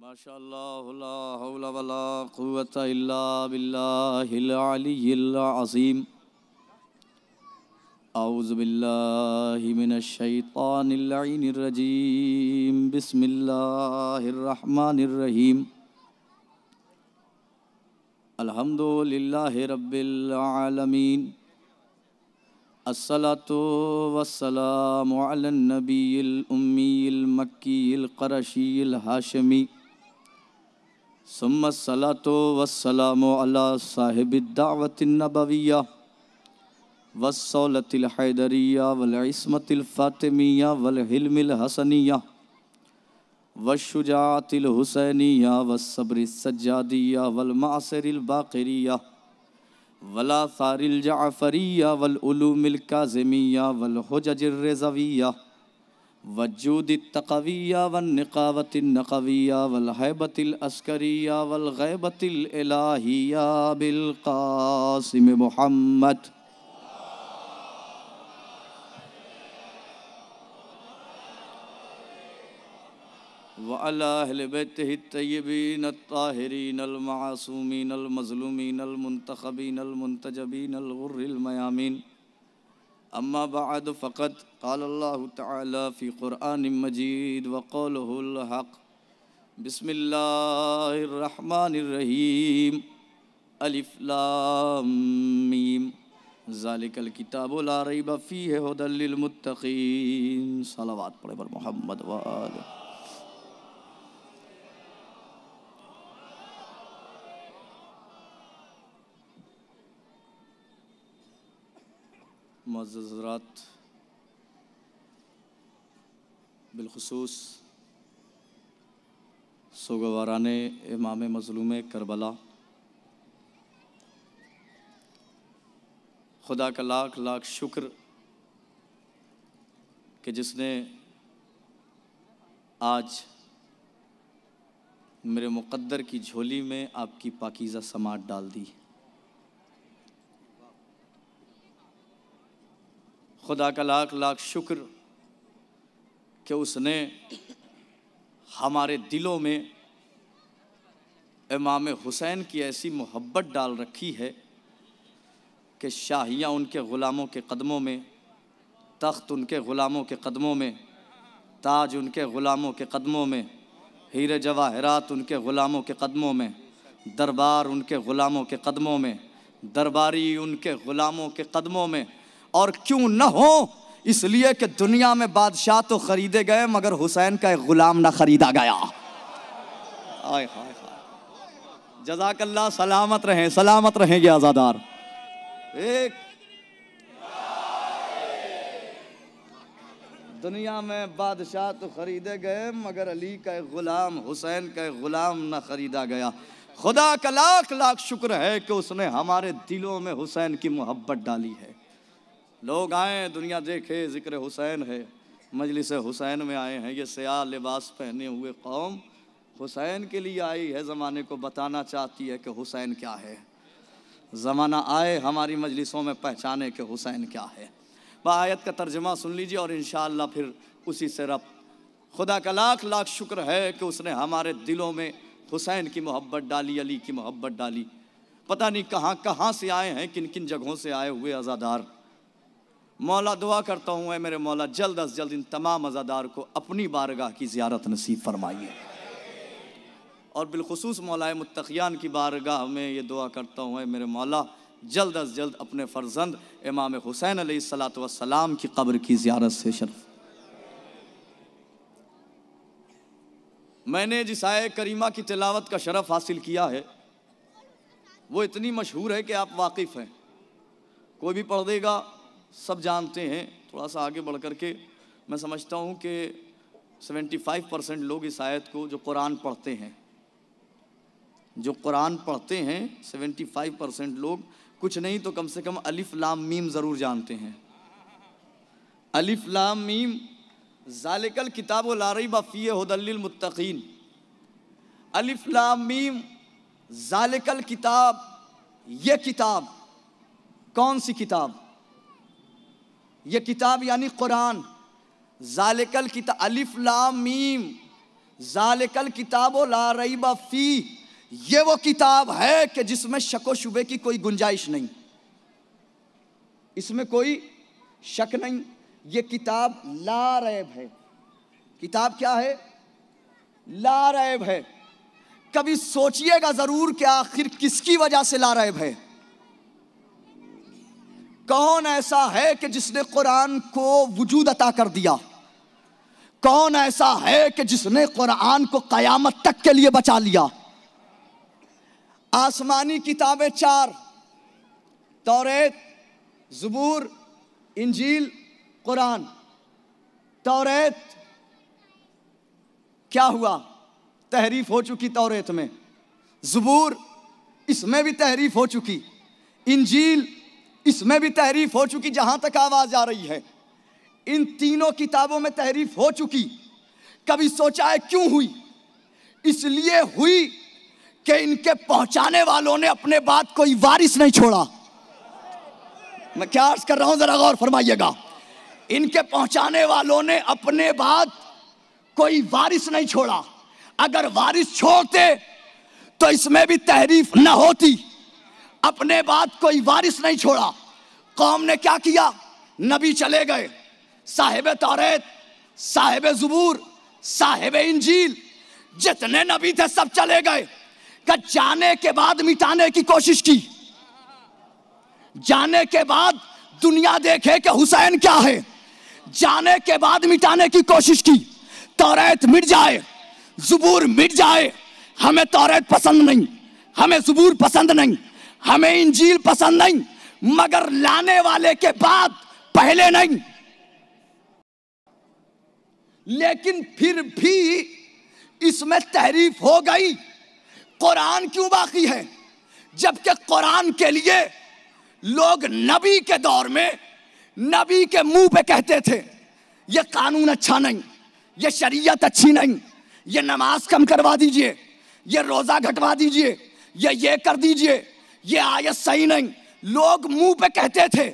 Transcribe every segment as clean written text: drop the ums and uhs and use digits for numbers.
माशाअल्लाह ला हौला वला कुव्वता इल्ला बिल्लाहिल अलिय्यिल अज़ीम। औज़ु बिल्लाहि मिनश शैतानिर लईनिर रजीम। बिस्मिल्लाहिर रहमानिर रहीम। अल्हम्दुलिल्लाहि रब्बिल आलमीन। अस्सलातु वस्सलामु अलन नबिय्यिल उम्मीयिल मक्कीयिल क़ुरैशिय्यिल हाशिमी। सुम्मा अस्सलातु वस्सलामु अला साहिबिद दावतिन नबविय्या वस्सौलतिल हैदरिय्या वल इस्मतिल फातिमिय्या वल हिल्मिल हसनिय्या वश्शुजाअतिल हुसैनिय्या वस्सब्रिस सज्जादिय्या वल मासिरिल बाक़िरिय्या वला सारिल जाफ़रिय्या वल उलूमिल काज़िमिय्या वल हुजजिर रिज़विय्या वजूदित तक़विय्या वन निक़ावतिन नक़विय्या वल हैबतिल अस्करिय्या वल ग़ैबतिल इलाहिय्या बिल क़ासिम मुहम्मद व अला अहलि बैतिहि तय्यबीन अत्ताहिरीन अल मासूमीन अल मज़लूमीन अल मुंतख़बीन अल मुंतजबीन अल गुर्रिल मयामीन। अम्मा बअद फ़क़द क़ाल अल्लाहु तआला फ़ी क़ुरआनिम मजीद व क़ौलुहुल हक़। बिस्मिल्लाहिर रहमानिर रहीम। अलिफ लाम मीम ज़ालिकल किताबु ला रैब फ़ीहि हुदल लिल मुत्तक़ीन। सलावत पढ़े पर मोहम्मद व आले। मुअज़्ज़ज़ हज़रात, बिलख़ुसूस सोगवाराने इमाम मज़लूम करबला, खुदा का लाख लाख शुक्र कि जिसने आज मेरे मुक़द्दर की झोली में आपकी पाकीज़ा समात डाल दी। खुदा का लाख लाख शुक्र कि उसने हमारे दिलों में इमाम हुसैन की ऐसी मोहब्बत डाल रखी है कि शाहियाँ उनके ग़ुलामों के क़दमों में, तख्त उनके ग़ुलामों के क़दमों में, ताज उनके ग़ुलामों के क़दमों में, हीरे जवाहरात उनके ग़ुलामों के क़दमों में, दरबार उनके ग़ुलामों के क़दमों में, दरबारी उनके ग़ुलामों के क़दमों में। और क्यों न हो, इसलिए कि दुनिया में बादशाह तो ख़रीदे गए मगर हुसैन का एक ग़ुलाम ना ख़रीदा गया। आय हाय हाय, जज़ाकल्लाह। सलामत रहें ये आज़ादार। एक दुनिया में बादशाह तो ख़रीदे गए मगर अली का एक ग़ुलाम, हुसैन का एक ग़ुलाम ना ख़रीदा गया। खुदा का लाख लाख शुक्र है कि उसने हमारे दिलों में हुसैन की मोहब्बत डाली है। लोग आए, दुनिया देखे, ज़िक्र हुसैन है, मजलिस हुसैन में आए हैं। ये सयाह लिबास पहने हुए कौम हुसैन के लिए आई है, ज़माने को बताना चाहती है कि हुसैन क्या है। ज़माना आए हमारी मजलिसों में पहचाने कि हुसैन क्या है। आयत का तर्जुमा सुन लीजिए और इंशाअल्लाह फिर उसी से रब। खुदा का लाख लाख शुक्र है कि उसने हमारे दिलों में हुसैन की मोहब्बत डाली, अली की मोहब्बत डाली। पता नहीं कहाँ कहाँ से आए हैं, किन किन जगहों से आए हुए अज़ादार। मौला दुआ करता हूँ, मेरे मौला जल्द अज जल्द इन तमाम अज़ादार को अपनी बारगाह की ज़ियारत नसीब फरमाइए। और बिलखुसूस मौलाए मुत्तक़ियान की बारगाह में ये दुआ करता हूँ, मेरे मौला जल्द अज जल्द अपने फ़र्जंद इमाम हुसैन अलैहिस्सलातु वस्सलाम की कब्र की ज़ियारत से शर्फ। मैंने जिस आये करीमा की तिलावत का शरफ़ हासिल किया है वो इतनी मशहूर है कि आप वाकिफ़ हैं, कोई भी पढ़ देगा, सब जानते हैं। थोड़ा सा आगे बढ़ कर के मैं समझता हूँ कि 75% लोग इस आयत को, जो कुरान पढ़ते हैं, जो कुरान पढ़ते हैं 75% लोग, कुछ नहीं तो कम से कम अलिफ लाम मीम ज़रूर जानते हैं। अलिफ लाम मीम ज़ालिकल किताबु ला रैब फ़ीहि हुदल लिल मुत्तक़ीन। अलिफ लाम मीम ज़ालिकल किताब, ये किताब कौन सी किताब? ये किताब यानी कुरान। ज़ालिकल किताब, अलिफ लाम मीम, ज़ालिकल किताबो ला रैब फी, ये वो किताब है कि जिसमें शक शुबे की कोई गुंजाइश नहीं, इसमें कोई शक नहीं। ये किताब ला रैब है। किताब क्या है? ला रैब है। कभी सोचिएगा जरूर कि आखिर किसकी वजह से ला रैब है? कौन ऐसा है कि जिसने कुरान को वजूद अता कर दिया? कौन ऐसा है कि जिसने कुरान को कयामत तक के लिए बचा लिया? आसमानी किताबें 4, तौरेत, ज़बूर, इंजील, कुरान। तौरेत क्या हुआ? तहरीफ हो चुकी तौरेत में। ज़बूर, इसमें भी तहरीफ हो चुकी। इंजील, इसमें भी तहरीफ हो चुकी, जहां तक आवाज आ रही है। इन तीनों किताबों में तहरीफ हो चुकी। कभी सोचा है क्यों हुई? इसलिए हुई कि इनके पहुंचाने वालों ने अपने बाद कोई वारिस नहीं छोड़ा। मैं क्या अर्ज कर रहा हूं, जरा गौर फरमाइएगा। इनके पहुंचाने वालों ने अपने बाद कोई वारिस नहीं छोड़ा। अगर वारिस छोड़ते तो इसमें भी तहरीफ न होती। अपने बाद कोई वारिस नहीं छोड़ा। कौम ने क्या किया? नबी चले गए, साहिब तौरेत, साहिब ज़बूर, साहिब इंजील, जितने नबी थे सब चले गए। कि जाने के बाद मिटाने की कोशिश की। जाने के बाद दुनिया देखे कि हुसैन क्या है। जाने के बाद मिटाने की कोशिश की। तौरेत मिट जाए, ज़बूर मिट जाए, हमें तौरेत पसंद नहीं, हमें ज़बूर पसंद नहीं, हमें इंजील पसंद नहीं, मगर लाने वाले के बाद पहले नहीं। लेकिन फिर भी इसमें तहरीफ हो गई। कुरान क्यों बाकी है? जबकि कुरान के लिए लोग नबी के दौर में नबी के मुंह पे कहते थे ये कानून अच्छा नहीं, ये शरीयत अच्छी नहीं, ये नमाज कम करवा दीजिए, ये रोजा घटवा दीजिए, ये कर दीजिए, ये आयत सही नहीं। लोग मुंह पे कहते थे।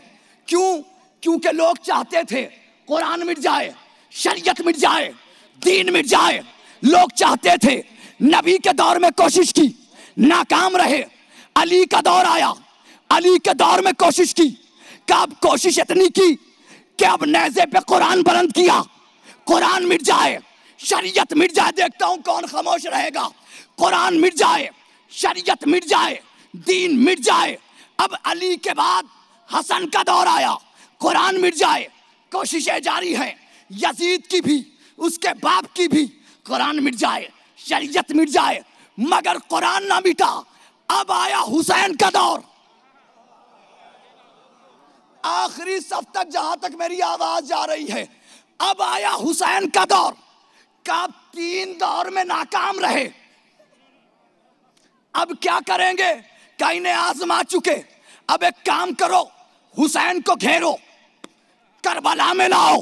क्यों? क्योंकि लोग चाहते थे कुरान मिट जाए, शरीयत मिट जाए, दीन मिट जाए। लोग चाहते थे। नबी के दौर में कोशिश की, नाकाम रहे। अली का दौर आया, अली के दौर में कोशिश की। कब कोशिश इतनी की कि अब नेज़े पे कुरान बुलंद किया, कुरान मिट जाए, शरीयत मिट जाए। देखता हूं कौन खामोश रहेगा। कुरान मिट जाए, शरीयत मिट जाए, दीन मिट जाए। अब अली के बाद हसन का दौर आया, कुरान मिट जाए। कोशिशें जारी हैं, यजीद की भी, उसके बाप की भी। कुरान मिट जाए, शरीयत मिट जाए, मगर कुरान ना मिटा। अब आया हुसैन का दौर। आखिरी सफ तक जहां तक मेरी आवाज जा रही है, अब आया हुसैन का दौर। कब 3 दौर में नाकाम रहे। अब क्या करेंगे? कहीं ने आजमा चुके। अब एक काम करो, हुसैन को घेरो, करबला में लाओ।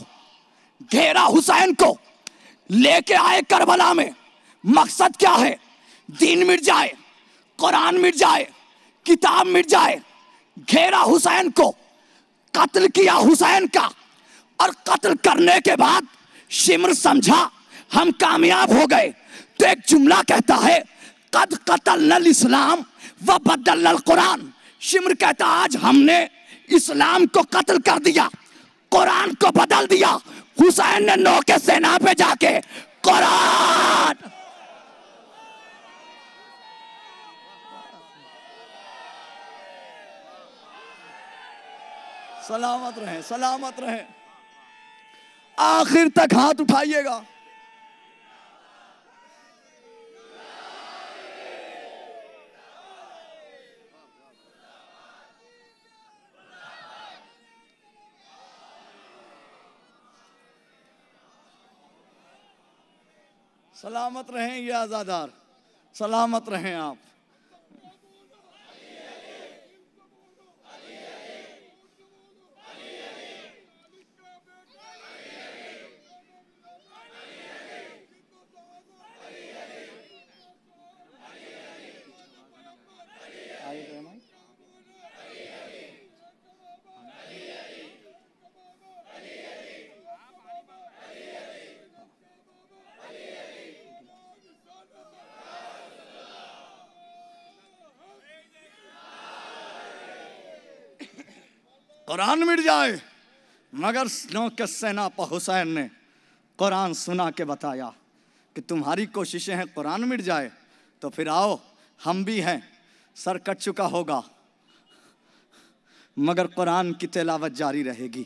घेरा हुसैन को, लेके आए करबला में। मकसद क्या है? दीन मिट जाए, कुरान मिट जाए, किताब मिट जाए। घेरा हुसैन को, कत्ल किया हुसैन का। और कत्ल करने के बाद शिमर समझा हम कामयाब हो गए, तो एक जुमला कहता है कद कतलनल इस्लाम व बदलनल कुरान। शिमर कहता आज हमने इस्लाम को कत्ल कर दिया, कुरान को बदल दिया। हुसैन ने नौ के सेना पे जाके कुरान। सलामत रहें, सलामत रहें। आखिर तक हाथ उठाइएगा। सलामत रहें ये आज़ादार, सलामत रहें आप। कुरान मिट जाए, मगर नौ के सेनापा हुसैन ने कुरान सुना के बताया कि तुम्हारी कोशिशें हैं कुरान मिट जाए, तो फिर आओ हम भी हैं, सर कट चुका होगा मगर कुरान की तिलावत जारी रहेगी।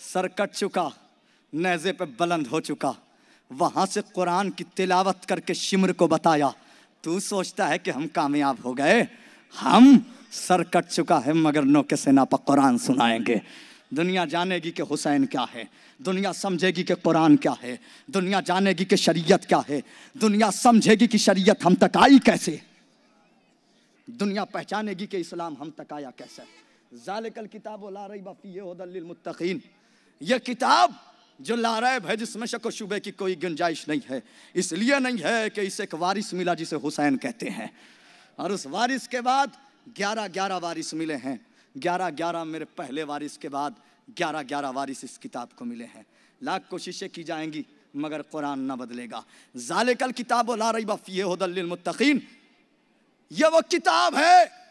सर कट चुका, नेज़े पे बुलंद हो चुका, वहाँ से कुरान की तिलावत करके शिमर को बताया, तू सोचता है कि हम कामयाब हो गए? हम सर कट चुका है मगर नौ के सेना पर कुरान सुनाएंगे। दुनिया जानेगी कि हुसैन क्या है, दुनिया समझेगी कि कुरान क्या है, दुनिया जानेगी कि शरीयत क्या है, दुनिया समझेगी कि शरीयत हम तक आई कैसे, दुनिया पहचानेगी कि इस्लाम हम तक आया कैसे। ज़ालिकल किताब ला रैब फीहि हुदल लिल मुत्तकीन, यह किताब जो ला रैब है, जिसमें शक व शुबे की कोई गुंजाइश नहीं है। इसलिए नहीं है कि इसे एक वारिस मिला जिसे हुसैन कहते हैं, और उस वारिस के बाद 11 वारिस मिले हैं। 11 मेरे पहले वारिस के बाद 11 वारिस इस किताब को मिले हैं। लाख कोशिशें की जाएंगी मगर कुरान न बदलेगा। ज़ालिकल किताब ला रैब फीहि हुदल लिल मुत्तकीन, यह वो किताब है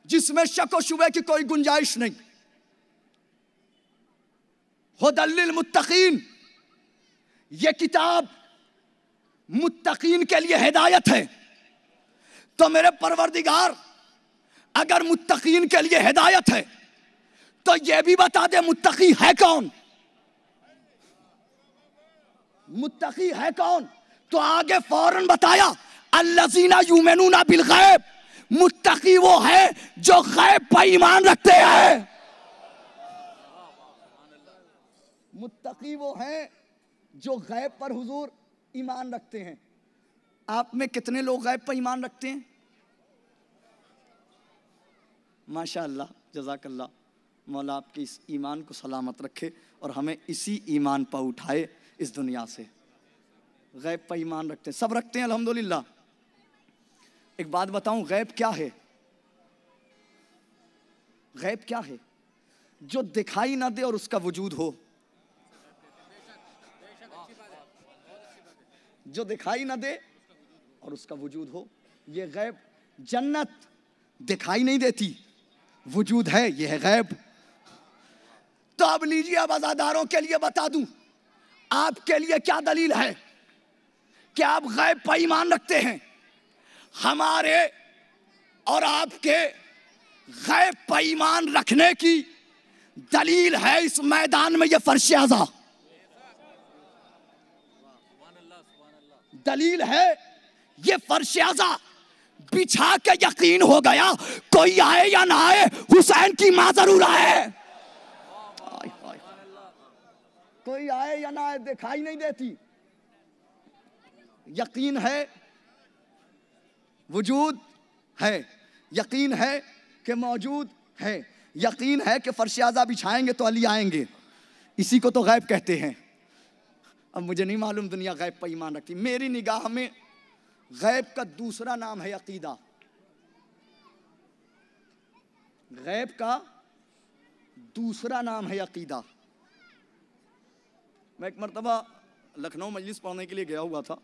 जिसमें शक व शुबे की कोई गुंजाइश नहीं। हुदल लिल मुत्तकीन, यह किताब मुत्तकीन के लिए हिदायत है। तो मेरे परवरदिगार अगर मुत्तकीन के लिए हिदायत है तो यह भी बता दे मुत्तकी है कौन, मुत्तकी है कौन। तो आगे फौरन बताया अल्लज़ीना युमिनूना बिल गैब, मुत्तकी वो है जो गैब पर ईमान रखते हैं। मुत्तकी वो हैं जो गैब पर हुजूर ईमान रखते हैं। आप में कितने लोग गैब पर ईमान रखते हैं? माशाअल्लाह, जज़ाकल्लाह। मौला आपके इस ईमान को सलामत रखे और हमें इसी ईमान पर उठाए इस दुनिया से। गैब पर ईमान रखते हैं, सब रखते हैं अल्हम्दुलिल्लाह। एक बात बताऊं, गैब क्या है? गैब क्या है? जो दिखाई ना दे और उसका वजूद हो। जो दिखाई ना दे और उसका वजूद हो, ये गैब। जन्नत दिखाई नहीं देती, वजूद है, ये है गैब। तो अब लीजिए, अब अज़ादारों के लिए बता दूं, आपके लिए क्या दलील है कि आप गैब पर ईमान रखते हैं? हमारे और आपके गैब पर ईमान रखने की दलील है इस मैदान में ये फर्श आज़ा। दलील है ये फर्श आज़ा बिछा के यकीन हो गया, कोई आए या ना आए हुसैन की मां जरूर आए। कोई आए या ना आए दिखाई नहीं देती, यकीन है, वजूद है, यकीन है कि मौजूद है, यकीन है कि फर्श आज़ा बिछाएंगे तो अली आएंगे। इसी को तो गैब कहते हैं। अब मुझे नहीं मालूम दुनिया गैब पर ईमान रखती। मेरी निगाह में गैब का दूसरा नाम है अकीदा। गैब का दूसरा नाम है अकीदा। मैं एक मरतबा लखनऊ मजलिस पढ़ने के लिए गया हुआ था,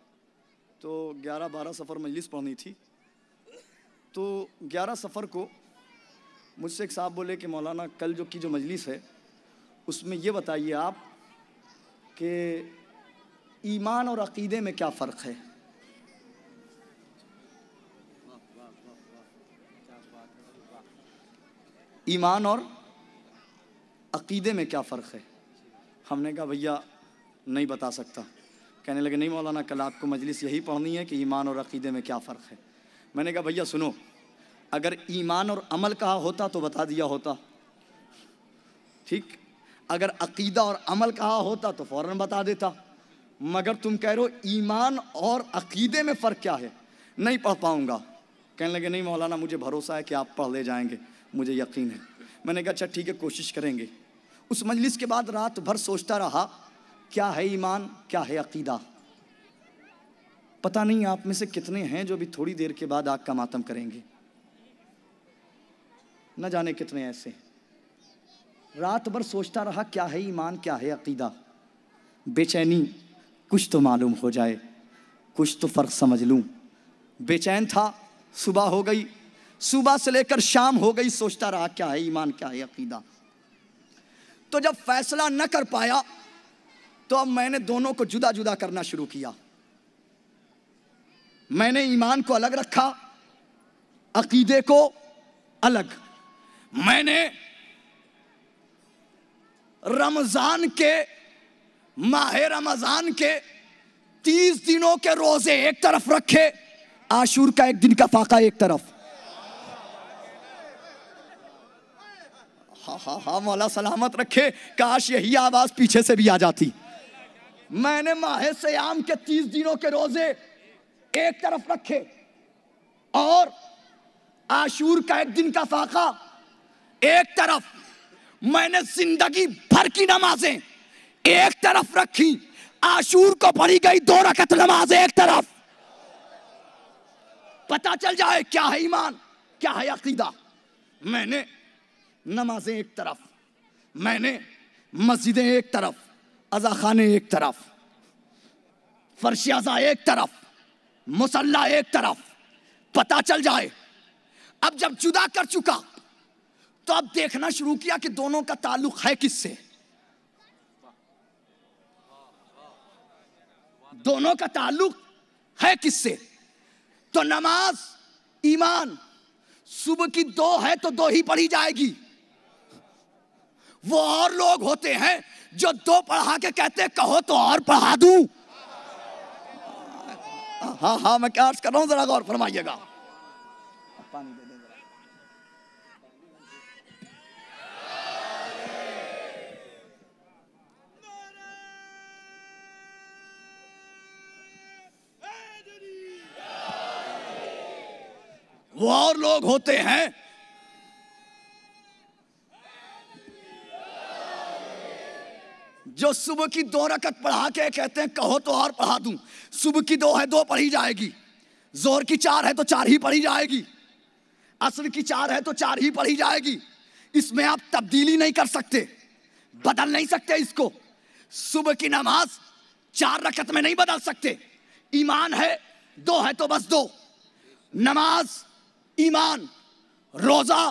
तो 11-12 सफ़र मजलिस पढ़नी थी। तो 11 सफ़र को मुझसे एक साहब बोले कि मौलाना कल की जो मजलिस है उसमें ये बताइए आप कि ईमान और अकीदे में क्या फ़र्क है। ईमान और अकीदे में क्या फ़र्क है। हमने कहा भैया नहीं बता सकता। कहने लगे नहीं मौलाना कल आपको मजलिस यही पढ़नी है कि ईमान और अकीदे में क्या फ़र्क है। मैंने कहा भैया सुनो, अगर ईमान और अमल कहा होता तो बता दिया होता, ठीक। अगर अकीदा और अमल कहा होता तो फ़ौरन बता देता, मगर तुम कह रहे हो ईमान और अकीदे में फ़र्क क्या है, नहीं पढ़ पाऊँगा। कहने लगे नहीं मौलाना मुझे भरोसा है कि आप पढ़ ले जाएंगे, मुझे यकीन है। मैंने कहा अच्छा ठीक है, कोशिश करेंगे। उस मजलिस के बाद रात भर सोचता रहा क्या है ईमान, क्या है अकीदा। पता नहीं आप में से कितने हैं जो भी थोड़ी देर के बाद आग का मातम करेंगे, न जाने कितने ऐसे। रात भर सोचता रहा क्या है ईमान, क्या है अकीदा। बेचैनी, कुछ तो मालूम हो जाए, कुछ तो फ़र्क समझ लूँ। बेचैन था, सुबह हो गई, सुबह से लेकर शाम हो गई, सोचता रहा क्या है ईमान, क्या है अकीदा। तो जब फैसला न कर पाया तो अब मैंने दोनों को जुदा जुदा करना शुरू किया। मैंने ईमान को अलग रखा, अकीदे को अलग। मैंने रमजान के, माह रमजान के 30 दिनों के रोजे एक तरफ रखे, आशूर का एक दिन का फाका एक तरफ। हाँ मौला सलामत रखे, काश यही आवाज पीछे से भी आ जाती। मैंने माह सयाम के 30 दिनों के रोजे एक तरफ रखे और आशूर का एक दिन का फाका एक तरफ। मैंने जिंदगी भर की नमाजें एक तरफ रखी, आशूर को पढ़ी गई 2 रकअत नमाज एक तरफ। पता चल जाए क्या है ईमान, क्या है अकीदा। मैंने नमाजें एक तरफ, मैंने मस्जिदें एक तरफ, अज़ाखाने एक तरफ, फर्श अज़ा एक तरफ, मुसल्ला एक तरफ। पता चल जाए। अब जब जुदा कर चुका तो अब देखना शुरू किया कि दोनों का ताल्लुक है किससे। दोनों का ताल्लुक है किससे। तो नमाज, ईमान, सुबह की 2 है तो 2 ही पढ़ी जाएगी। वो और लोग होते हैं जो 2 पढ़ा के कहते कहो तो और पढ़ा दूं। हाँ मैं क्या अर्ज कर रहा हूं, जरा गौर फरमाइएगा। पानी दे दे जरा। वो और लोग होते हैं जो सुबह की 2 रकअत पढ़ा के कहते हैं कहो तो और पढ़ा दूं। सुबह की 2 है 2 पढ़ी जाएगी, जोहर की 4 है तो 4 ही पढ़ी जाएगी, असर की 4 है तो 4 ही पढ़ी जाएगी। इसमें आप तब्दीली नहीं कर सकते, बदल नहीं सकते इसको। सुबह की नमाज 4 रकअत में नहीं बदल सकते। ईमान है 2 है तो बस 2। नमाज, ईमान, रोजा,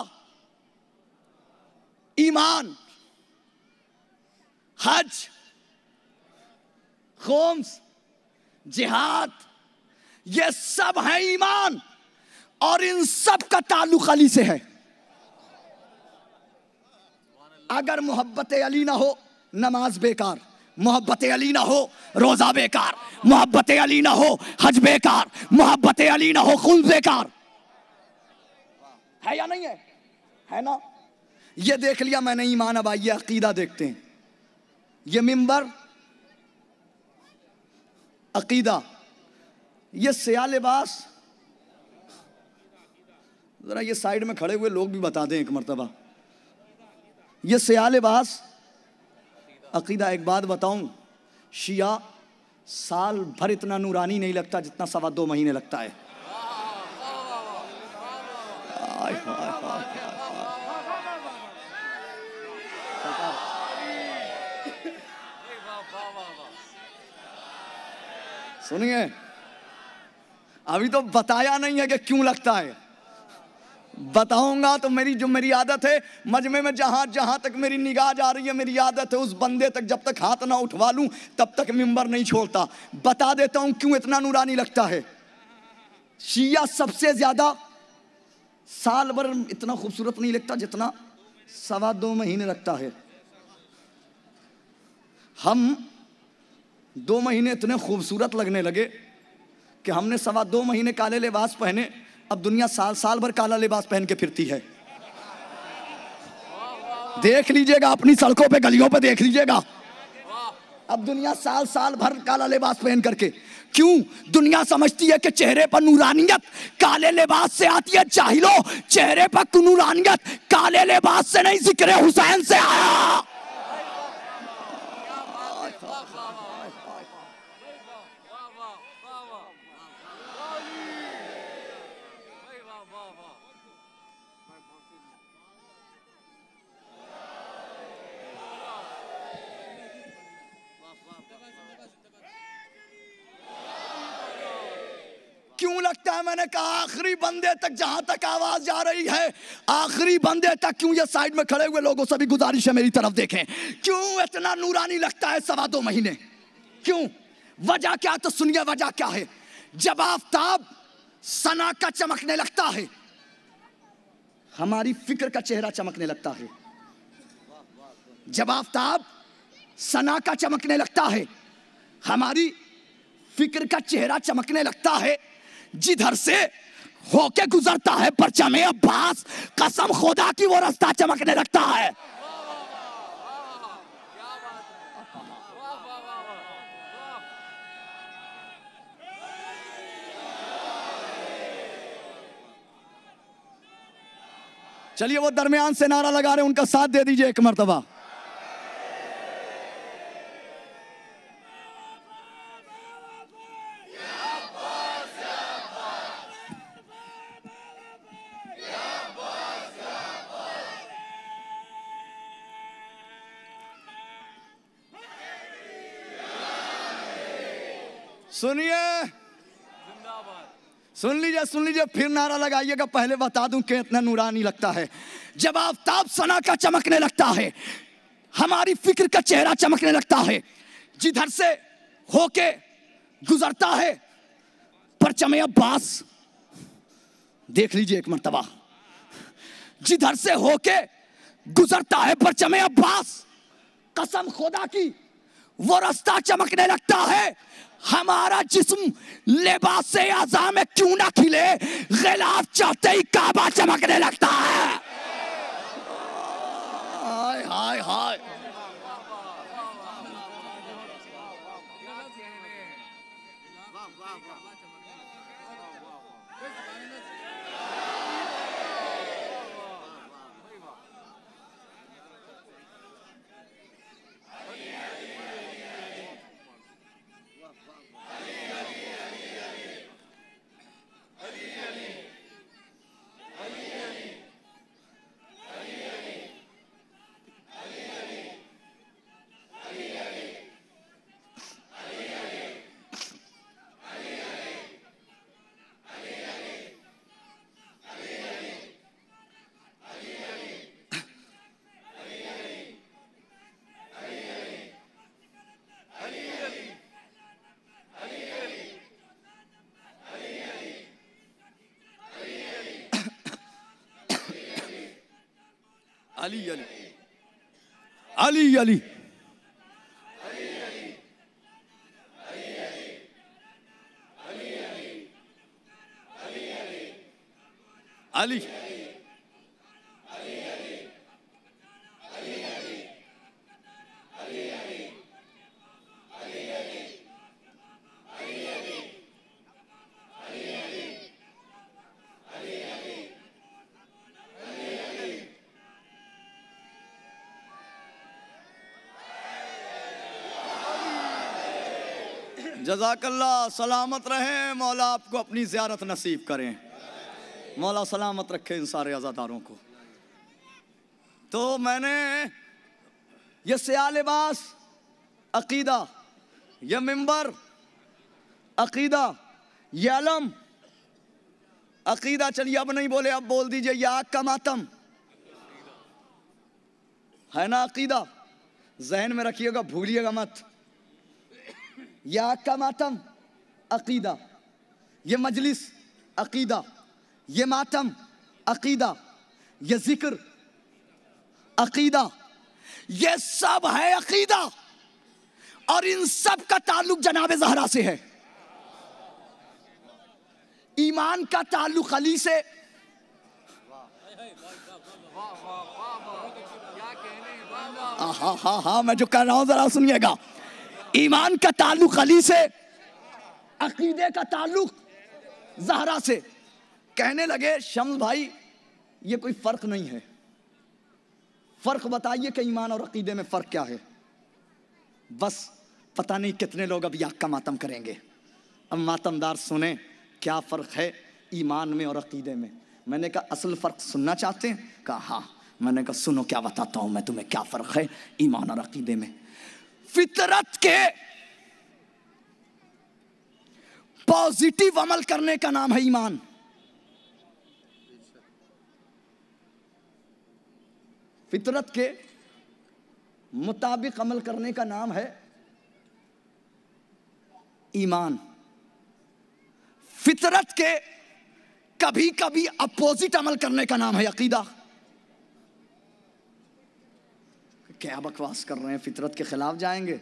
ईमान, हज, खुम्स, जिहाद, ये सब है ईमान। और इन सब का ताल्लुक अली से है। अगर मोहब्बत अली ना हो नमाज बेकार, मोहब्बत अली ना हो रोजा बेकार, मोहब्बत अली ना हो हज बेकार, मोहब्बत अली ना हो खुम्स बेकार। है या नहीं है? है ना? ये देख लिया मैंने ईमान। अब आइए अकीदा देखते हैं। ये मिंबर, अकीदा, ये सया लिबास। जरा ये साइड में खड़े हुए लोग भी बता दें एक मर्तबा। ये सया लिबास, अकीदा। एक बात बताऊं, शिया साल भर इतना नूरानी नहीं लगता जितना 2.25 महीने लगता है। सुनिए, अभी तो बताया नहीं है कि क्यों लगता है। बताऊंगा तो मेरी आदत है, मजमे में जहां तक मेरी निगाह जा रही है, मेरी आदत है उस बंदे तक जब तक हाथ ना उठवा लूं तब तक मिंबर नहीं छोड़ता। बता देता हूं क्यों इतना नूरानी लगता है। शिया सबसे ज्यादा साल भर इतना खूबसूरत नहीं लगता जितना 2.25 महीने लगता है। हम 2 महीने इतने खूबसूरत लगने लगे कि हमने 2.25 महीने काले लिबास पहने। अब दुनिया साल भर काला लिबास पहन के फिरती है। देख लीजिएगा अपनी सड़कों पे, गलियों पे देख लीजिएगा। अब दुनिया साल भर काला लिबास पहन करके। क्यों? दुनिया समझती है कि चेहरे पर नूरानियत काले लिबास से आती है। जाहिलो, चेहरे पर नूरानियत काले लिबास से नहीं, जिक्र हुसैन से आया। क्यों लगता है। मैंने कहा आखिरी बंदे तक जहां तक आवाज जा रही है, आखिरी बंदे तक क्यों। ये साइड में खड़े हुए लोगों से भी गुजारिश है मेरी तरफ देखें, क्यों इतना नूरानी लगता है 2.25 महीने, क्यों, वजह क्या? तो सुनिए वजह क्या है। जब आफ्ताब सना का चमकने लगता है, हमारी फिक्र का चेहरा चमकने लगता है। जब आफ्ताब सना का चमकने लगता है, हमारी फिक्र का चेहरा चमकने लगता है। जिधर से होके गुजरता है परचमे अब्बास, कसम खुदा की वो रास्ता चमकने लगता है। चलिए वो दरमियान से नारा लगा रहे हैं, उनका साथ दे दीजिए एक मर्तबा। सुनिए, सुन लीजिए, फिर नारा लगाइएगा। पहले बता दूं कि इतना नूरानी लगता है। जब आफ्ताब सना का चमकने लगता है, हमारी फिक्र का चेहरा चमकने लगता है। जिधर से होके गुजरता है परचमे अब्बास, देख लीजिए एक मर्तबा, जिधर से होके गुजरता है परचमे अब्बास, कसम खुदा की वो रास्ता चमकने लगता है। हमारा जिस्म लिबास से आज़ा में क्यों ना खिले, गिलाफ चाहते ही काबा चमकने लगता है। हाय हाय हाय, अली अली अली अली अली जज़ाकल्लाह, सलामत रहें। मौला आपको अपनी ज़ियारत नसीब करें। मौला सलामत रखे इन सारे अज़ादारों को। तो मैंने ये स्या लिबास अकीदा, ये मिंबर अकीदा, ये अलम अकीदा। चलिए अब नहीं बोले, अब बोल दीजिए, ये आग का मातम है ना अकीदा, जहन में रखिएगा, भूलिएगा मत। ये आग का मातम अकीदा, ये मजलिस अकीदा, ये मातम अकीदा, ये जिक्र अकीदा, ये सब है अकीदा। और इन सब का ताल्लुक जनाब ज़हरा से है। ईमान का ताल्लुक अली से, हाँ मैं जो कह रहा हूं जरा सुनिएगा। ईमान का ताल्लुक अली से, अकीदे का ताल्लुक ज़हरा से। कहने लगे शम्स भाई ये कोई फर्क नहीं है, फर्क बताइए कि ईमान और अकीदे में फर्क क्या है। बस पता नहीं कितने लोग अब आग का मातम करेंगे। अब मातमदार सुने क्या फर्क है ईमान में और अकीदे में। मैंने कहा असल फर्क सुनना चाहते हैं? कहा हाँ। मैंने कहा सुनो क्या बताता हूं मैं तुम्हें क्या फर्क है ईमान और अकीदे में। फितरत के पॉजिटिव अमल करने का नाम है ईमान। फितरत के मुताबिक अमल करने का नाम है ईमान। फितरत के कभी कभी अपोजिट अमल करने का नाम है अकीदा। क्या बकवास कर रहे हैं, फितरत के खिलाफ जाएंगे?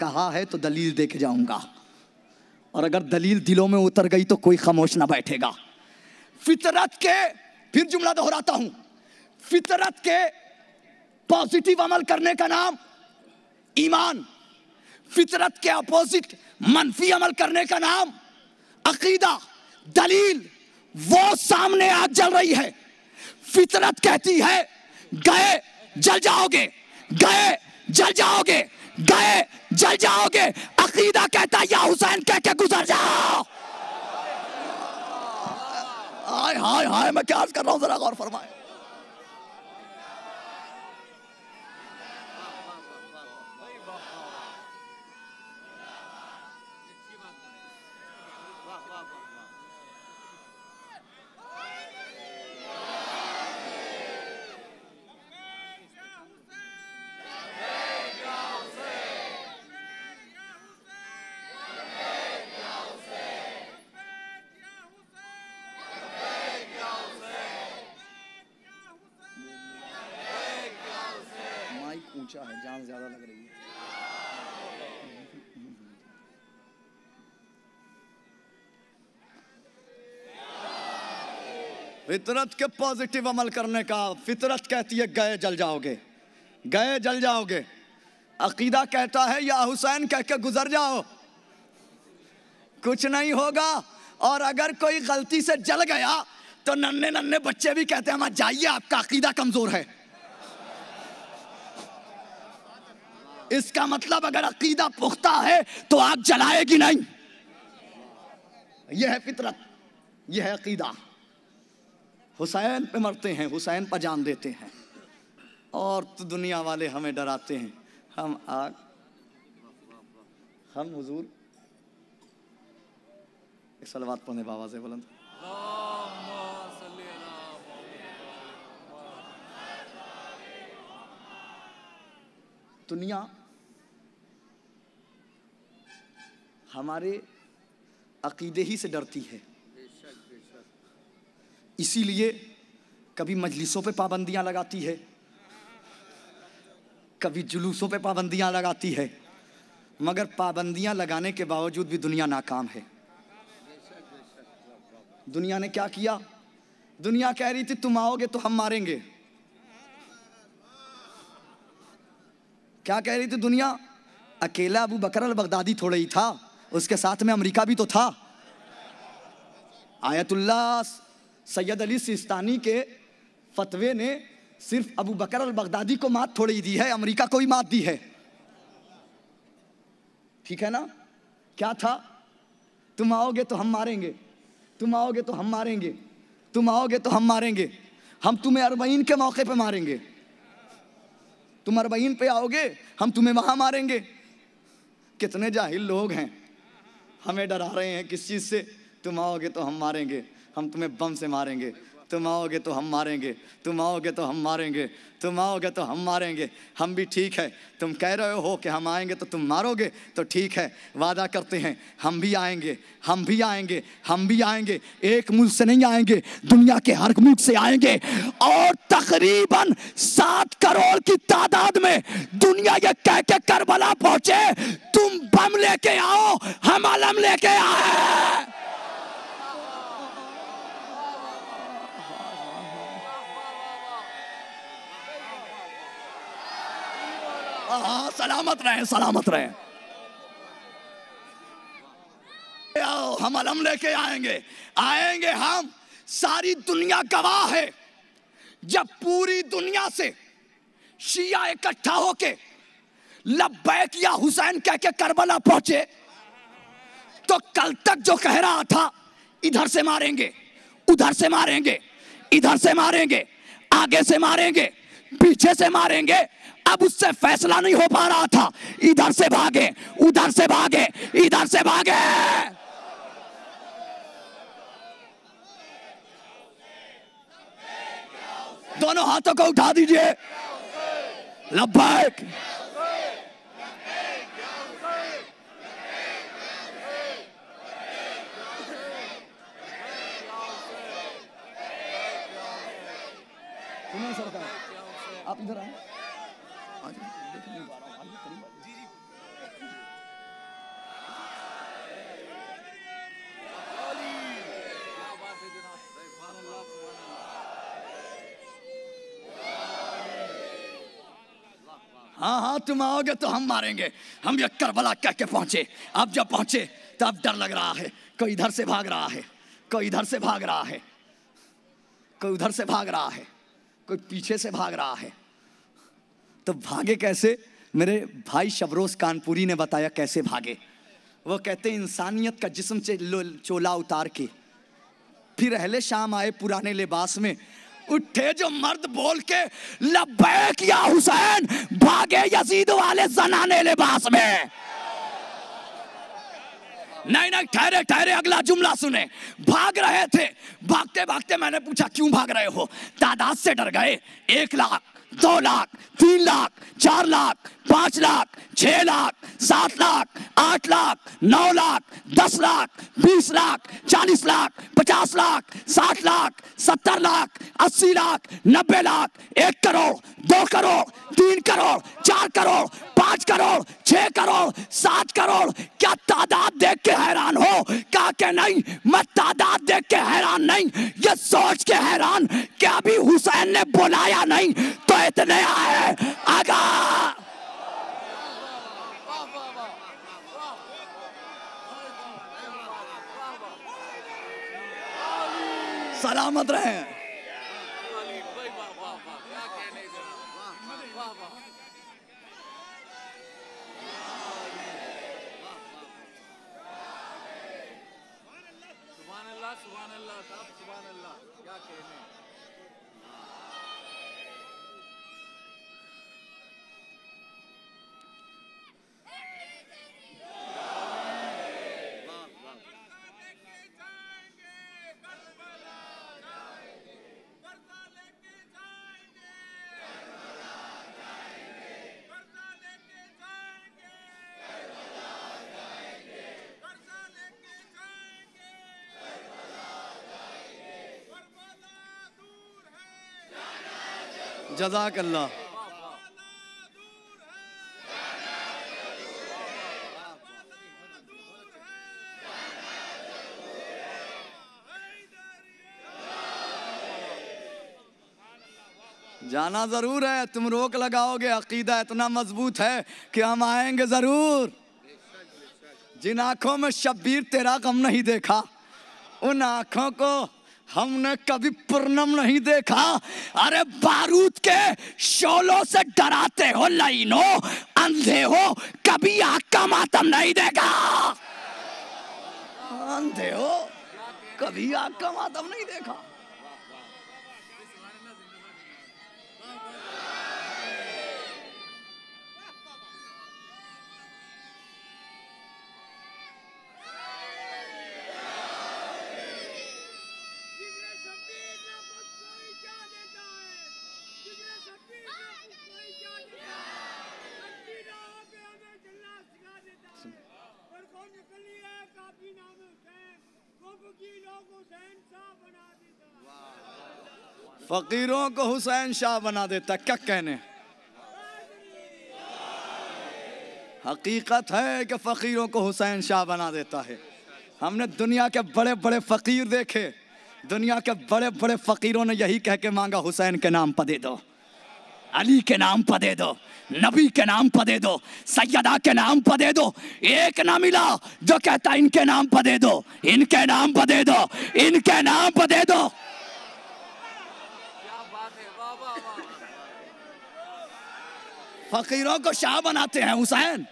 कहा है तो दलील दे के जाऊंगा, और अगर दलील दिलों में उतर गई तो कोई खामोश ना बैठेगा। फितरत के, फिर जुमला दोहराता हूं, फितरत के पॉजिटिव अमल करने का नाम ईमान। फितरत के अपोजिट मनफी अमल करने का नाम अकीदा। दलील, वो सामने आग जल रही है, फितरत कहती है गए जल जाओगे, गए जल जाओगे, गए जल जाओगे। अकीदा कहता है या हुसैन कह के गुजर जाओ। हाय हाय हाय, मैं क्या अर्ज कर रहा हूं, जरा गौर फरमाए। ऊंचा है, जान ज्यादा लग रही है। फितरत के पॉजिटिव अमल करने का, फितरत कहती है गए जल जाओगे, गए जल जाओगे। अकीदा कहता है या हुसैन कह के गुजर जाओ, कुछ नहीं होगा। और अगर कोई गलती से जल गया तो नन्हे नन्हे बच्चे भी कहते हैं मत जाइए, आपका अकीदा कमजोर है। इसका मतलब अगर अकीदा पुख्ता है तो आग जलाएगी नहीं। यह है फितरत, यह है अकीदा। हुसैन पे मरते हैं, हुसैन पर जान देते हैं, और तो दुनिया वाले हमें डराते हैं। हम आग, हम हुजूर एक सलवात पढ़ने बाबा से बुलंद। दुनिया हमारे अकीदे ही से डरती है, इसीलिए कभी मजलिसों पे पाबंदियां लगाती है, कभी जुलूसों पे पाबंदियां लगाती है, मगर पाबंदियां लगाने के बावजूद भी दुनिया नाकाम है। दुनिया ने क्या किया? दुनिया कह रही थी तुम आओगे तो हम मारेंगे। क्या कह रही थी दुनिया? अकेला अबू बकर अल बगदादी थोड़ा ही था, उसके साथ में अमेरिका भी तो था। आयतुल्लाह सैयद अली सिस्तानी के फतवे ने सिर्फ अबू बकर अल बगदादी को मात थोड़ी दी है, अमेरिका को ही मात दी है। ठीक है ना? क्या था? तुम आओगे तो हम मारेंगे, तुम आओगे तो हम मारेंगे, तुम आओगे तो हम मारेंगे, हम तुम्हें अरबईन के मौके पे मारेंगे, तुम अरबईन पे आओगे हम तुम्हें वहां मारेंगे। कितने जाहिल लोग हैं, हमें डरा रहे हैं किस चीज़ से? तुम आओगे तो हम मारेंगे, हम तुम्हें बम से मारेंगे, तुम आओगे तो हम मारेंगे, तुम आओगे तो हम मारेंगे, तुम आओगे तो हम मारेंगे। हम भी ठीक है, तुम कह रहे हो कि हम आएंगे तो तुम मारोगे, तो ठीक है, वादा करते हैं हम भी आएंगे, हम भी आएंगे, हम भी आएंगे। एक मुल्क से नहीं आएंगे, दुनिया के हर मुल्क से आएंगे, और तकरीबन 7 करोड़ की तादाद में दुनिया ये कह के करबला पहुंचे तुम बम लेके आओ, हम अलम लेके आए। हाँ, सलामत रहे, सलामत रहे। आओ, हम अलम लेके आएंगे, आएंगे हम। सारी दुनिया गवाह है, जब पूरी दुनिया से शिया इकट्ठा होके लब्बैक या हुसैन कह के करबला पहुंचे, तो कल तक जो कह रहा था इधर से मारेंगे, उधर से मारेंगे, इधर से मारेंगे, आगे से मारेंगे, पीछे से मारेंगे, अब उससे फैसला नहीं हो पा रहा था। इधर से भागे, उधर से भागे, इधर से भागे। दोनों हाथों को उठा दीजिए, लब्बैक। सुनिए सरकार, आप इधर आए, देख नहीं पा रहा हूँ, आइए करीब आइए। हाँ हाँ, तुम आओगे तो हम मारेंगे। हम ये करबला कह के पहुंचे, अब जब पहुंचे तब डर लग रहा है। कोई इधर से भाग रहा है, कोई इधर से भाग रहा है, कोई उधर से भाग रहा है, कोई पीछे से भाग रहा है। तो भागे कैसे? मेरे भाई शबरोज कानपुरी ने बताया कैसे भागे। वो कहते इंसानियत का जिस्म से चोला उतार के फिर अहले शाम आए पुराने लिबास में, उठे जो मर्द बोल के लब्बैक या हुसैन, भागे यजीद वाले जनाने लिबास में। नहीं नहीं, ठहरे ठहरे, अगला जुमला सुने। भाग रहे थे, भागते भागते मैंने पूछा क्यों भाग रहे हो? तादाद से डर गए। 1 लाख, 2 लाख, 3 लाख, 4 लाख, 5 लाख, 6 लाख, 7 लाख, 8 लाख, 9 लाख, 10 लाख, 20 लाख, 40 लाख, 50 लाख, 60 लाख, 70 लाख, 80 लाख, 90 लाख, 1 करोड़, 2 करोड़, 3 करोड़, 4 करोड़, 5 करोड़, 6 करोड़, 7 करोड़। क्या तादाद देख के हैरान हो? कहा कि नहीं, मैं तादाद देख के हैरान नहीं, ये सोच के हैरान कि अभी हुसैन ने बुलाया नहीं तो इतने आए। आगा सलामत रहे। जज़ाक अल्लाह। जाना जरूर है, तुम रोक लगाओगे, अकीदा इतना मजबूत है कि हम आएंगे जरूर। जिन आंखों में शब्बीर तेरा गम नहीं देखा, उन आंखों को हमने कभी पूर्णम नहीं देखा। अरे बारूद के शोलों से डराते हो लाइनो, अंधे हो, कभी आग का मातम नहीं देखा। अंधे हो, कभी आग का मातम नहीं देखा। फकीरों को हुसैन शाह बना देता, क्या कहने। हकीकत है कि फकीरों को हुसैन शाह बना देता है। हमने दुनिया के बड़े बड़े फकीर देखे, दुनिया के बड़े बड़े फकीरों ने यही कह के मांगा, हुसैन के नाम पर दे दो, अली के नाम पर दे दो, नबी के नाम पर दे दो, सैयदा के नाम पर दे दो। एक ना मिला जो कहता इनके नाम पर दे दो, इनके नाम पर दे दो, इनके नाम पर दे दो। फकीरों को शाह बनाते हैं हुसैन,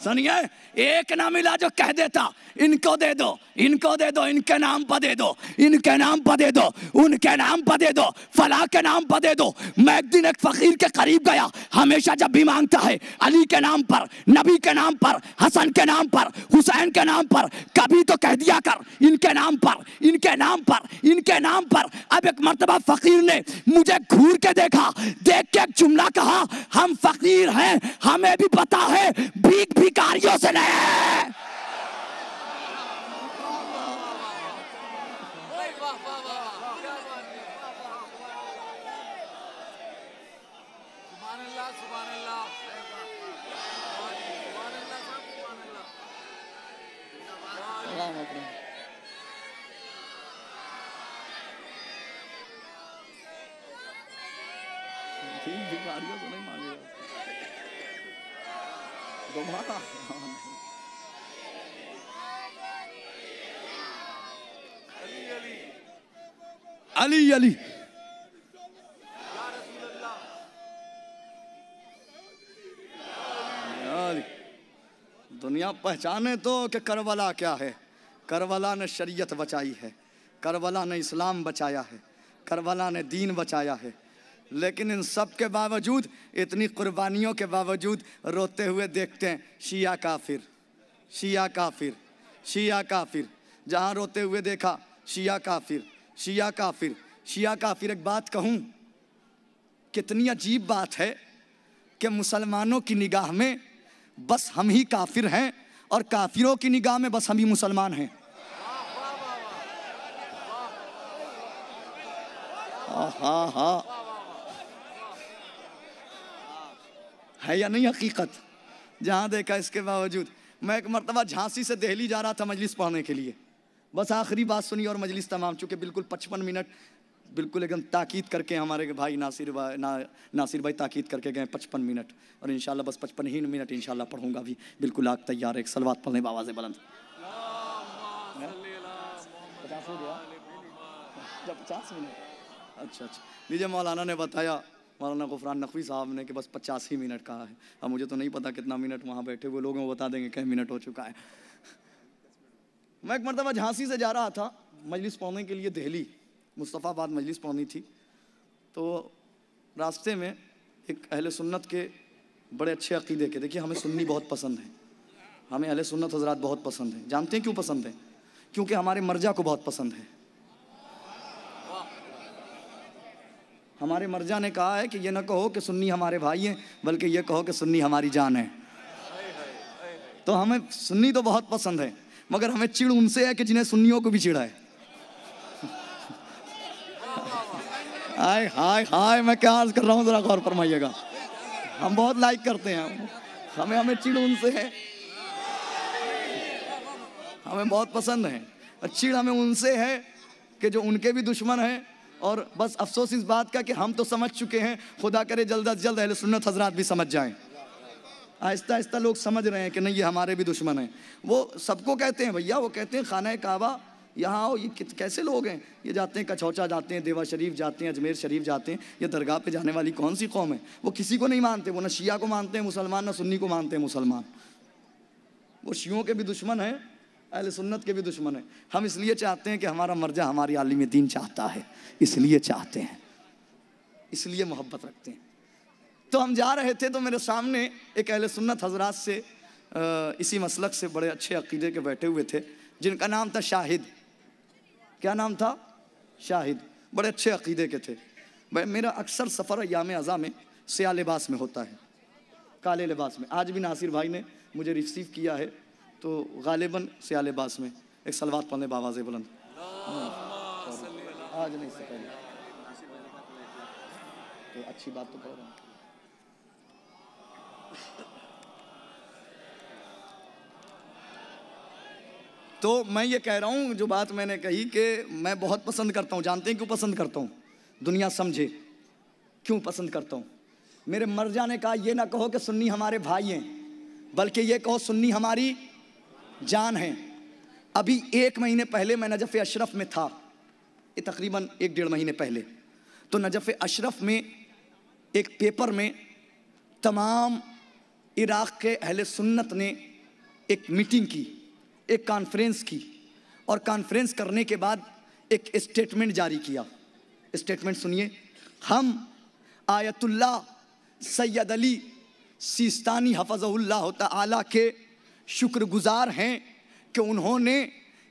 सुनिए, एक ना मिला जो कह देता इनको दे दो, इनको दे दो, इनके नाम पर दे दो, इनके नाम पर दे दो, उनके नाम पर दे दो, फला के नाम पर दे दो। मैं एक दिन एक फकीर के करीब गया, हमेशा जब भी मांगता है अली के नाम पर, नबी के नाम पर, हसन के नाम पर, हुसैन के नाम पर, कभी तो कह दिया कर इनके नाम पर, इनके नाम पर, इनके नाम पर। अब एक मर्तबा फकीर ने मुझे घूर के देखा, देख के एक जुमला कहा, हम फकीर हैं, हमें भी पता है भीख भिखारियों से नहीं। भिखारियों से नहीं मांगेगा दोबारा। अली अली दुनिया पहचाने तो कि करबला क्या है। करबला ने शरीयत बचाई है, करबला ने इस्लाम बचाया है, करबला ने दीन बचाया है। लेकिन इन सब के बावजूद, इतनी कुर्बानियों के बावजूद रोते हुए देखते हैं शिया काफिर, शिया काफिर, शिया काफिर। जहाँ रोते हुए देखा शिया काफिर, शिया काफिर, शिया काफिर। एक बात कहूँ, कितनी अजीब बात है कि मुसलमानों की निगाह में बस हम ही काफिर हैं और काफिरों की निगाह में बस हम ही मुसलमान हैं। हाँ हाँ, है या नहीं हकीकत? जहाँ देखा इसके बावजूद। मैं एक मरतबा झांसी से दिल्ली जा रहा था मजलिस पढ़ने के लिए, बस आखिरी बात सुनी और मजलिस तमाम। चुके बिल्कुल 55 मिनट बिल्कुल एकदम ताकीद करके हमारे भाई नासिर भाई ताकीद करके गए 55 मिनट, और इंशाल्लाह बस 55 ही मिनट इंशाल्लाह पढ़ूंगा भी। बिल्कुल आग तैयार है, एक सलवात पढ़ने बाबा से बुलंद। 50 हो गया, 50 मिनट। अच्छा अच्छा, लीजिए। मौलाना ने बताया, मौलाना गुफरान नकवी साहब ने, कि बस 50 ही मिनट कहा है। अब मुझे तो नहीं पता कितना मिनट वहाँ बैठे हुए लोगों को बता देंगे कई मिनट हो चुका है। मैं एक मरतबा झांसी से जा रहा था मजलिस पढ़ने के लिए दिल्ली, मुस्तफ़ाबाद मजलिस पढ़नी थी। तो रास्ते में एक अहले सुन्नत के बड़े अच्छे अकीदे के, देखिए हमें सुन्नी बहुत पसंद है, हमें अहले सुन्नत हजरात बहुत पसंद है। जानते हैं क्यों पसंद है? क्योंकि हमारे मर्जा को बहुत पसंद है। हमारे मर्जा ने कहा है कि ये ना कहो कि सुन्नी हमारे भाई हैं, बल्कि ये कहो कि सुन्नी हमारी जान है। तो हमें सुन्नी तो बहुत पसंद है, मगर हमें चिढ़ उनसे है कि जिन्हें सुन्नियों को भी चिढ़ा है। हाय हाय हाय, मैं क्या अर्ज कर रहा हूँ, जरा गौर फरमाइएगा। हम बहुत लाइक करते हैं, हमें चिढ़ उनसे है, हमें बहुत पसंद है। चिढ़ हमें उनसे है कि जो उनके भी दुश्मन हैं। और बस अफसोस इस बात का कि हम तो समझ चुके हैं, खुदा करे जल्द अज जल्द अहले सुन्नत हजरात भी समझ जाएं। आहिस्ता आहिस्ता लोग समझ रहे हैं कि नहीं, ये हमारे भी दुश्मन हैं। वो सबको कहते हैं भैया, वो कहते हैं खाना काबा यहाँ आओ, ये कैसे लोग हैं? ये जाते हैं कछौचा जाते हैं, देवा शरीफ जाते हैं, अजमेर शरीफ जाते हैं। ये दरगाह पे जाने वाली कौन सी कौम है? वो किसी को नहीं मानते, वो न शिया को मानते हैं मुसलमान, न सुन्नी को मानते हैं मुसलमान। वो शियों के भी दुश्मन हैं, अहले सुन्नत के भी दुश्मन है। हम इसलिए चाहते हैं कि हमारा मर्जा हमारी आलिम दीन चाहता है, इसलिए चाहते हैं, इसलिए मोहब्बत रखते हैं। तो हम जा रहे थे तो मेरे सामने एक अहले सुन्नत हजरात से इसी मसलक से बड़े अच्छे अकीदे के बैठे हुए थे, जिनका नाम था शाहिद। क्या नाम था? शाहिद। बड़े अच्छे अकीदे के थे। भाई मेरा अक्सर सफ़र अय्याम अज़ा में स्याह लिबास में होता है, काले लिबास में। आज भी नासिर भाई ने मुझे रिसीव किया है, तो गालिबन स्याह लिबास में। एक सलवात पढ़ने बाबा से बुलंद। आज नहीं सके तो अच्छी बात तो पढ़ रहा हूँ। तो मैं ये कह रहा हूँ, जो बात मैंने कही कि मैं बहुत पसंद करता हूँ। जानते हैं क्यों पसंद करता हूँ? दुनिया समझे क्यों पसंद करता हूँ। मेरे मर्जा ने कहा, ये ना कहो कि सुन्नी हमारे भाई हैं, बल्कि ये कहो सुन्नी हमारी जान है। अभी 1 महीने पहले मैं नजफ़ अशरफ में था, ये तकरीबन 1-1.5 महीने पहले। तो नजफ़ अशरफ में एक पेपर में तमाम इराक़ के अहले सुन्नत ने एक मीटिंग की, एक कॉन्फ्रेंस की, और कॉन्फ्रेंस करने के बाद एक स्टेटमेंट जारी किया। स्टेटमेंट सुनिए। हम आयतुल्लाह सैयद अली सिस्तानी हफ़ज़हुल्लाह तआला के शुक्रगुजार हैं कि उन्होंने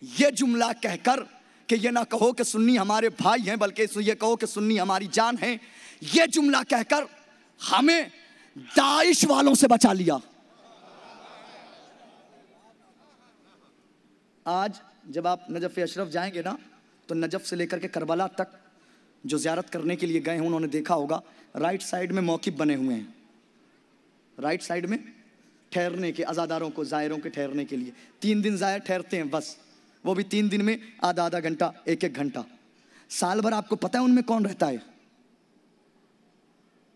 ये जुमला कहकर कि ये ना कहो कि सुन्नी हमारे भाई हैं बल्कि ये कहो कि सुन्नी हमारी जान है, ये जुमला कहकर हमें दाइश वालों से बचा लिया। आज जब आप नजफ़ अशरफ जाएंगे ना, तो नजफ़ से लेकर के करबला तक जो ज़ियारत करने के लिए गए हैं उन्होंने देखा होगा राइट साइड में मौक़िफ़ बने हुए हैं, राइट साइड में ठहरने के, अज़ादारों को, ज़ायरों के ठहरने के लिए। 3 दिन ज़ायर ठहरते हैं बस, वो भी 3 दिन में आधा आधा घंटा, एक एक घंटा। साल भर आपको पता है उनमें कौन रहता है?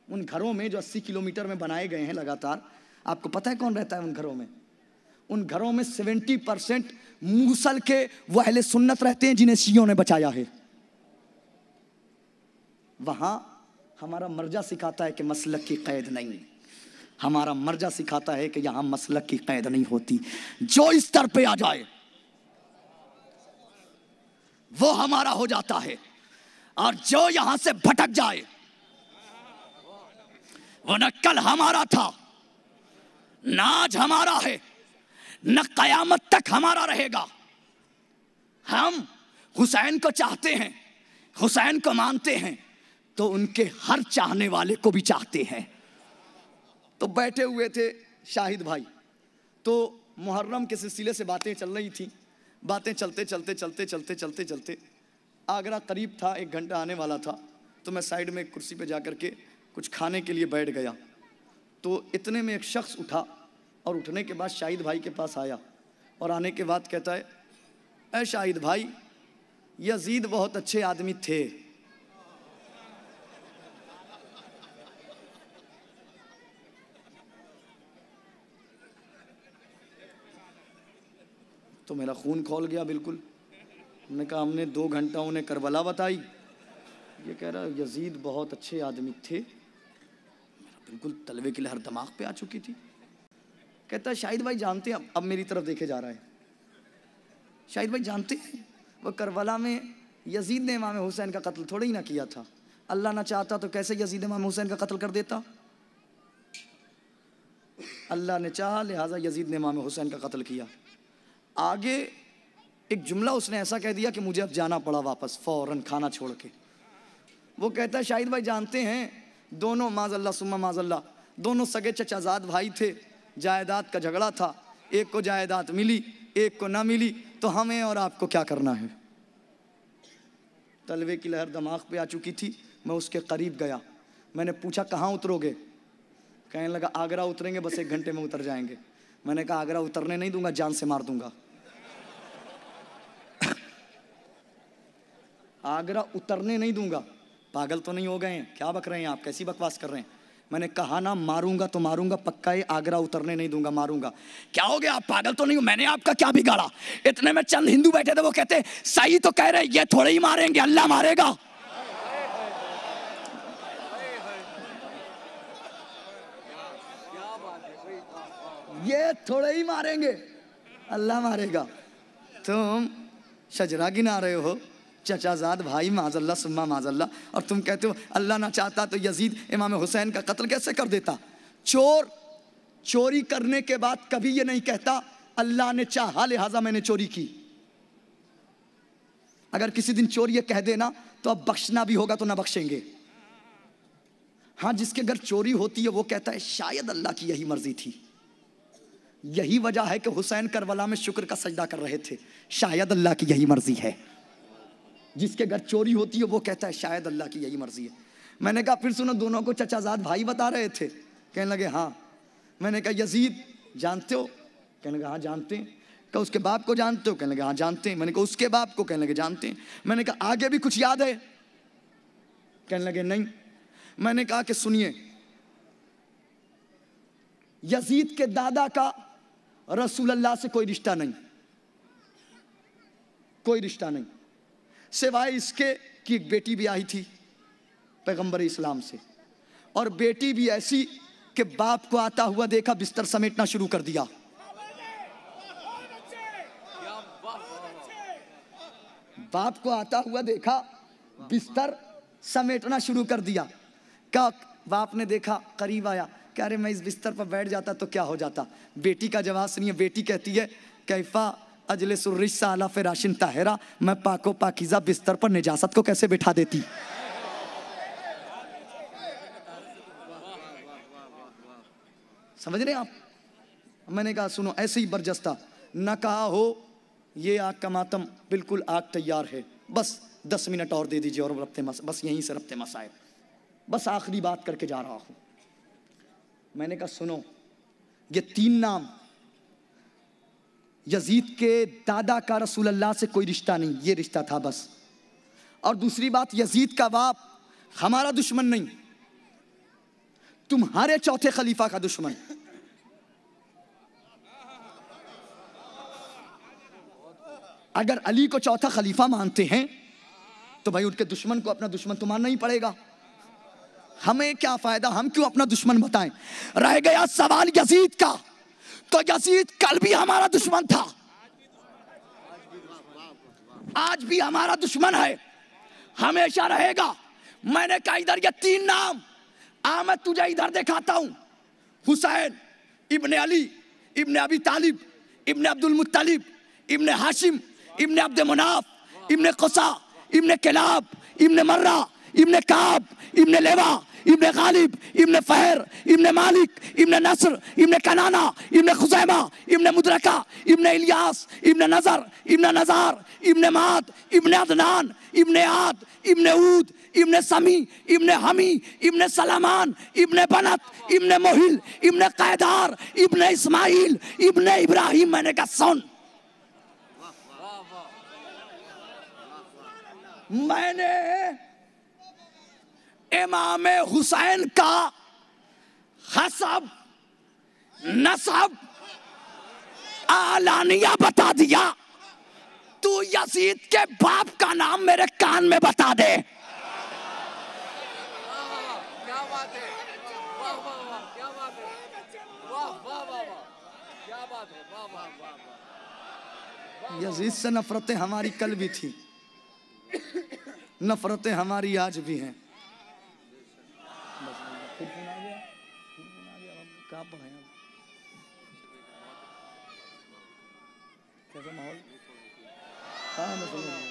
उन घरों में जो 80 किलोमीटर में बनाए गए हैं लगातार, आपको पता है कौन रहता है उन घरों में? उन घरों में 70% मूसल के वो अहले सुन्नत रहते हैं जिन्हें शियों ने बचाया है। वहां हमारा मर्जा सिखाता है कि मसलक की कैद नहीं, हमारा मर्जा सिखाता है कि यहां मसलक की कैद नहीं होती। जो इस स्तर पे आ जाए वो हमारा हो जाता है, और जो यहां से भटक जाए वो न कल हमारा था, न आज हमारा है, न कयामत तक हमारा रहेगा। हम हुसैन को चाहते हैं, हुसैन को मानते हैं, तो उनके हर चाहने वाले को भी चाहते हैं। तो बैठे हुए थे शाहिद भाई, तो मुहर्रम के सिलसिले से बातें चल रही थी। बातें चलते चलते चलते चलते चलते चलते आगरा करीब था, 1 घंटा आने वाला था। तो मैं साइड में एक कुर्सी पे जा कर के कुछ खाने के लिए बैठ गया। तो इतने में एक शख्स उठा, और उठने के बाद शाहिद भाई के पास आया, और आने के बाद कहता है, ऐ शाहिद भाई, यजीद बहुत अच्छे आदमी थे। तो मेरा खून खौल गया बिल्कुल। मैंने कहा हमने 2 घंटा उन्हें करबला बताई, ये कह रहा यजीद बहुत अच्छे आदमी थे। बिल्कुल तलवे की लहर दिमाग पे आ चुकी थी। कहता है शाहिद भाई जानते हैं, अब मेरी तरफ देखे जा रहा है, शाहिद भाई जानते हैं वो करबला में यजीद ने इमाम हुसैन का कत्ल थोड़ा ही ना किया था। अल्लाह ना चाहता तो कैसे यजीद इमाम हुसैन का कत्ल कर देता? अल्लाह ने चाहा, लिहाजा यजीद ने इमाम हुसैन का कत्ल किया। आगे एक जुमला उसने ऐसा कह दिया कि मुझे अब जाना पड़ा वापस फौरन खाना छोड़ के। वो कहता है शाहिद भाई जानते हैं, दोनों माज़अल्लाह सुम्मा माज़अल्लाह, दोनों सगे चचाजाद भाई थे, जायदाद का झगड़ा था, एक को जायदाद मिली, एक को ना मिली, तो हमें और आपको क्या करना है? तलवे की लहर दिमाग पे आ चुकी थी। मैं उसके करीब गया, मैंने पूछा कहाँ उतरोगे? कहने लगा आगरा उतरेंगे, बस 1 घंटे में उतर जाएंगे। मैंने कहा आगरा उतरने नहीं दूंगा, जान से मार दूंगा। आगरा उतरने नहीं दूंगा। पागल तो नहीं हो गए हैं? क्या बक रहे हैं आप, कैसी बकवास कर रहे हैं? मैंने कहा ना मारूंगा तो मारूंगा पक्का, ये आगरा उतरने नहीं दूंगा, मारूंगा। क्या हो गया, आप पागल तो नहीं हो? मैंने आपका क्या बिगाड़ा? इतने में चंद हिंदू बैठे थे, वो कहते सही तो कह रहे, ये थोड़े ही मारेंगे, अल्लाह मारेगा। ये थोड़े ही मारेंगे, अल्लाह मारेगा। तुम शजरा गिना रहे हो, चचाजाद भाई माज़अल्लाह सुम्मा माज़अल्लाह, और तुम कहते हो अल्लाह ना चाहता तो यजीद इमाम हुसैन का कत्ल कैसे कर देता? चोर चोरी करने के बाद कभी ये नहीं कहता अल्लाह ने चाहा लिहाजा मैंने चोरी की। अगर किसी दिन चोर ये कह देना तो अब बख्शना भी होगा तो ना बख्शेंगे। हाँ, जिसके घर चोरी होती है वो कहता है शायद अल्लाह की यही मर्जी थी। यही वजह है कि हुसैन करबला में शुक्र का सजदा कर रहे थे, शायद अल्लाह की यही मर्जी है। जिसके घर चोरी होती है वो कहता है शायद अल्लाह की यही मर्जी है। मैंने कहा फिर सुनो, दोनों को चचाजाद भाई बता रहे थे? कहने लगे हाँ। मैंने कहा यजीद जानते हो? कहने लगे हाँ जानते हैं। कहा उसके बाप को जानते हो? कहने लगे हाँ जानते हैं। मैंने कहा उसके बाप को? कहने लगे जानते हैं। मैंने कहा आगे भी कुछ याद है? कहने लगे नहीं। मैंने कहा कि सुनिए, यजीद के दादा का रसूलुल्लाह से कोई रिश्ता नहीं, कोई रिश्ता नहीं, सिवाय इसके कि एक बेटी भी आई थी पैगंबर इस्लाम से, और बेटी भी ऐसी कि बाप को आता हुआ देखा बिस्तर समेटना शुरू कर दिया। बाप को आता हुआ देखा, बिस्तर समेटना शुरू कर दिया। क्या बाप ने देखा, करीब आया, कह रहे मैं इस बिस्तर पर बैठ जाता तो क्या हो जाता। बेटी का जवाब सुनिए, बेटी कहती है, कैफा अजले सुर्रिसा अला फिराशिन ताहिरा, मैं पाको पाकीज़ा बिस्तर पर निजासत को कैसे बिठा देती। समझ रहे आप? मैंने कहा सुनो, ऐसे ही बरजस्ता न कहा हो ये आग का मातम, बिल्कुल आग तैयार है, बस 10 मिनट और दे दीजिए और रब्ते बस यहीं से रब्ते मसाए, बस आखिरी बात करके जा रहा हूं। मैंने कहा सुनो, ये 3 नाम, यजीद के दादा का रसूल अल्लाह से कोई रिश्ता नहीं, ये रिश्ता था बस। और दूसरी बात, यजीद का बाप हमारा दुश्मन नहीं, तुम्हारे चौथे खलीफा का दुश्मन। अगर अली को चौथा खलीफा मानते हैं तो भाई उनके दुश्मन को अपना दुश्मन तो मानना ही पड़ेगा। हमें क्या फायदा, हम क्यों अपना दुश्मन बताएं। रह गया सवाल यजीद का, तो यजीद कल भी हमारा दुश्मन था, आज भी हमारा दुश्मन है, हमेशा रहेगा। मैंने कहा इधर ये 3 नाम मैं तुझे इधर दिखाता हूं, हुसैन इब्ने अली इब्ने अबी तालिब इब्ने अब्दुल मुत्तलिब इब्ने हाशिम इब्ने अब्द मुनाफ इब्ने कुसा इब्ने किलाब इब्ने मर्रा इब्ने काब इब्ने लेवा इब्ने गालिब इब्ने फहर इब्ने मालिक इब्ने नसर इब्ने कनाना इब्ने खुजैमा इब्ने मुद्रका इब्ने इलियास इब्ने नजर इब्ने नजार इब्ने माद इब्ने अदनान इब्ने आद इब्ने ऊद इब्ने समी इब्ने हमी इब्ने सलामान इब्ने बनत इब्ने मोहिल इब्ने कैदार इब्ने इस्माइल इब्ने इब्राहिम। मैंने कहा सुन, मैंने इमाम हुसैन का हसब नसब आलानिया बता दिया, तू यजीद के बाप का नाम मेरे कान में बता दे। क्या बात है, वाह वाह वाह, क्या बात है, वाह वाह वाह वाह, क्या बात है, वाह वाह वाह। यजीद से नफरतें हमारी कल भी थी, नफरतें हमारी आज भी हैं। क्या पढ़ाएं, कैसा माहौल,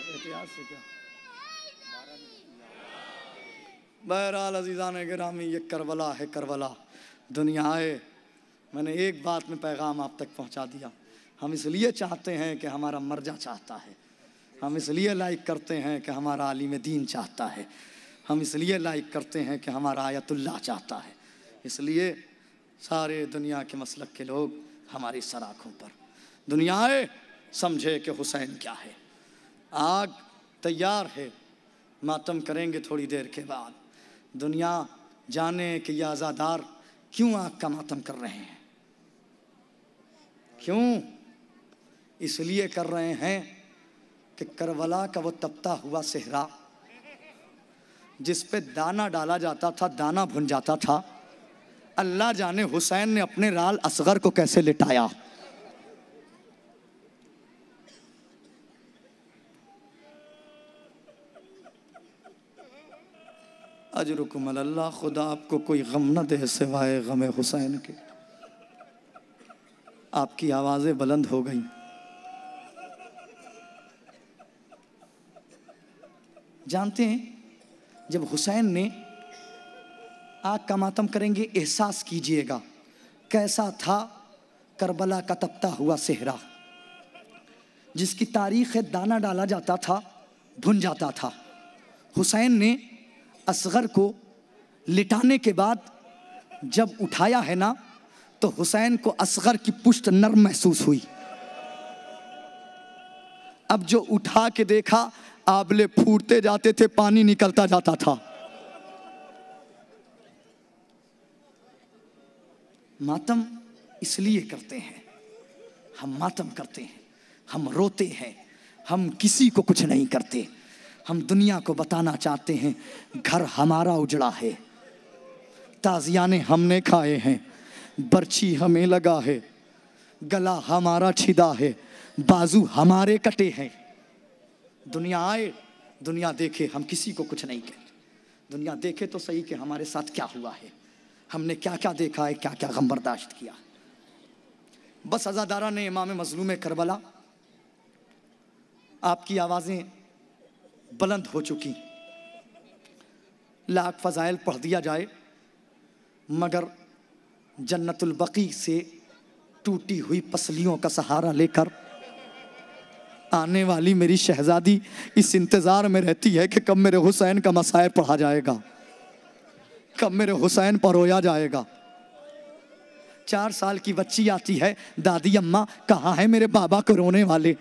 एहतियात से क्या। बहरहाल अजीज़ान गिरामी, ये करबला है, करबला दुनिया है। मैंने एक बात में पैगाम आप तक पहुंचा दिया। हम इसलिए चाहते हैं कि हमारा मर्जा चाहता है, हम इसलिए लाइक करते हैं कि हमारा आलिम दीन चाहता है, हम इसलिए लाइक करते हैं कि हमारा आयतुल्लाह चाहता है। इसलिए सारे दुनिया के मसलक के लोग हमारी सराखों पर, दुनियाए समझे कि हुसैन क्या है। आग तैयार है, मातम करेंगे थोड़ी देर के बाद। दुनिया जाने कि ये आज़ादार क्यों आग का मातम कर रहे हैं, क्यों? इसलिए कर रहे हैं कि करबला का वो तपता हुआ सेहरा जिस पे दाना डाला जाता था, दाना भुन जाता था, अल्लाह जाने हुसैन ने अपने लाल असगर को कैसे लिटाया। अजरुकुम अल्लाह, खुदा आपको कोई गम न दे सिवाय गमे हुसैन के। आपकी आवाज़ें बुलंद हो गई। जानते हैं जब हुसैन ने आग का मातम करेंगे, एहसास कीजिएगा कैसा था करबला का तपता हुआ सेहरा जिसकी तारीख है दाना डाला जाता था, भुन जाता था। हुसैन ने असगर को लिटाने के बाद जब उठाया है ना, तो हुसैन को असगर की पुष्ट नर्म महसूस हुई। अब जो उठा के देखा, आबले फूटते जाते थे, पानी निकलता जाता था। मातम इसलिए करते हैं, हम मातम करते हैं, हम रोते हैं, हम किसी को कुछ नहीं करते। हम दुनिया को बताना चाहते हैं घर हमारा उजड़ा है, ताजियाने हमने खाए हैं, बर्छी हमें लगा है, गला हमारा छिदा है, बाजू हमारे कटे हैं। दुनिया आए, दुनिया देखे, हम किसी को कुछ नहीं कहते। दुनिया देखे तो सही कि हमारे साथ क्या हुआ है, हमने क्या क्या देखा है, क्या क्या गम बर्दाश्त किया। बस अज़ादारा ने इमाम मज़लूम करबला, आपकी आवाज़ें बुलंद हो चुकी, लाख फ़ज़ाइल पढ़ दिया जाए मगर जन्नतुल बकी से टूटी हुई पसलियों का सहारा लेकर आने वाली मेरी शहजादी इस इंतज़ार में रहती है कि कब मेरे हुसैन का मसाइब पढ़ा जाएगा, कब मेरे हुसैन पर रोया जाएगा। 4 साल की बच्ची आती है, दादी अम्मा कहाँ है मेरे बाबा को रोने वाले।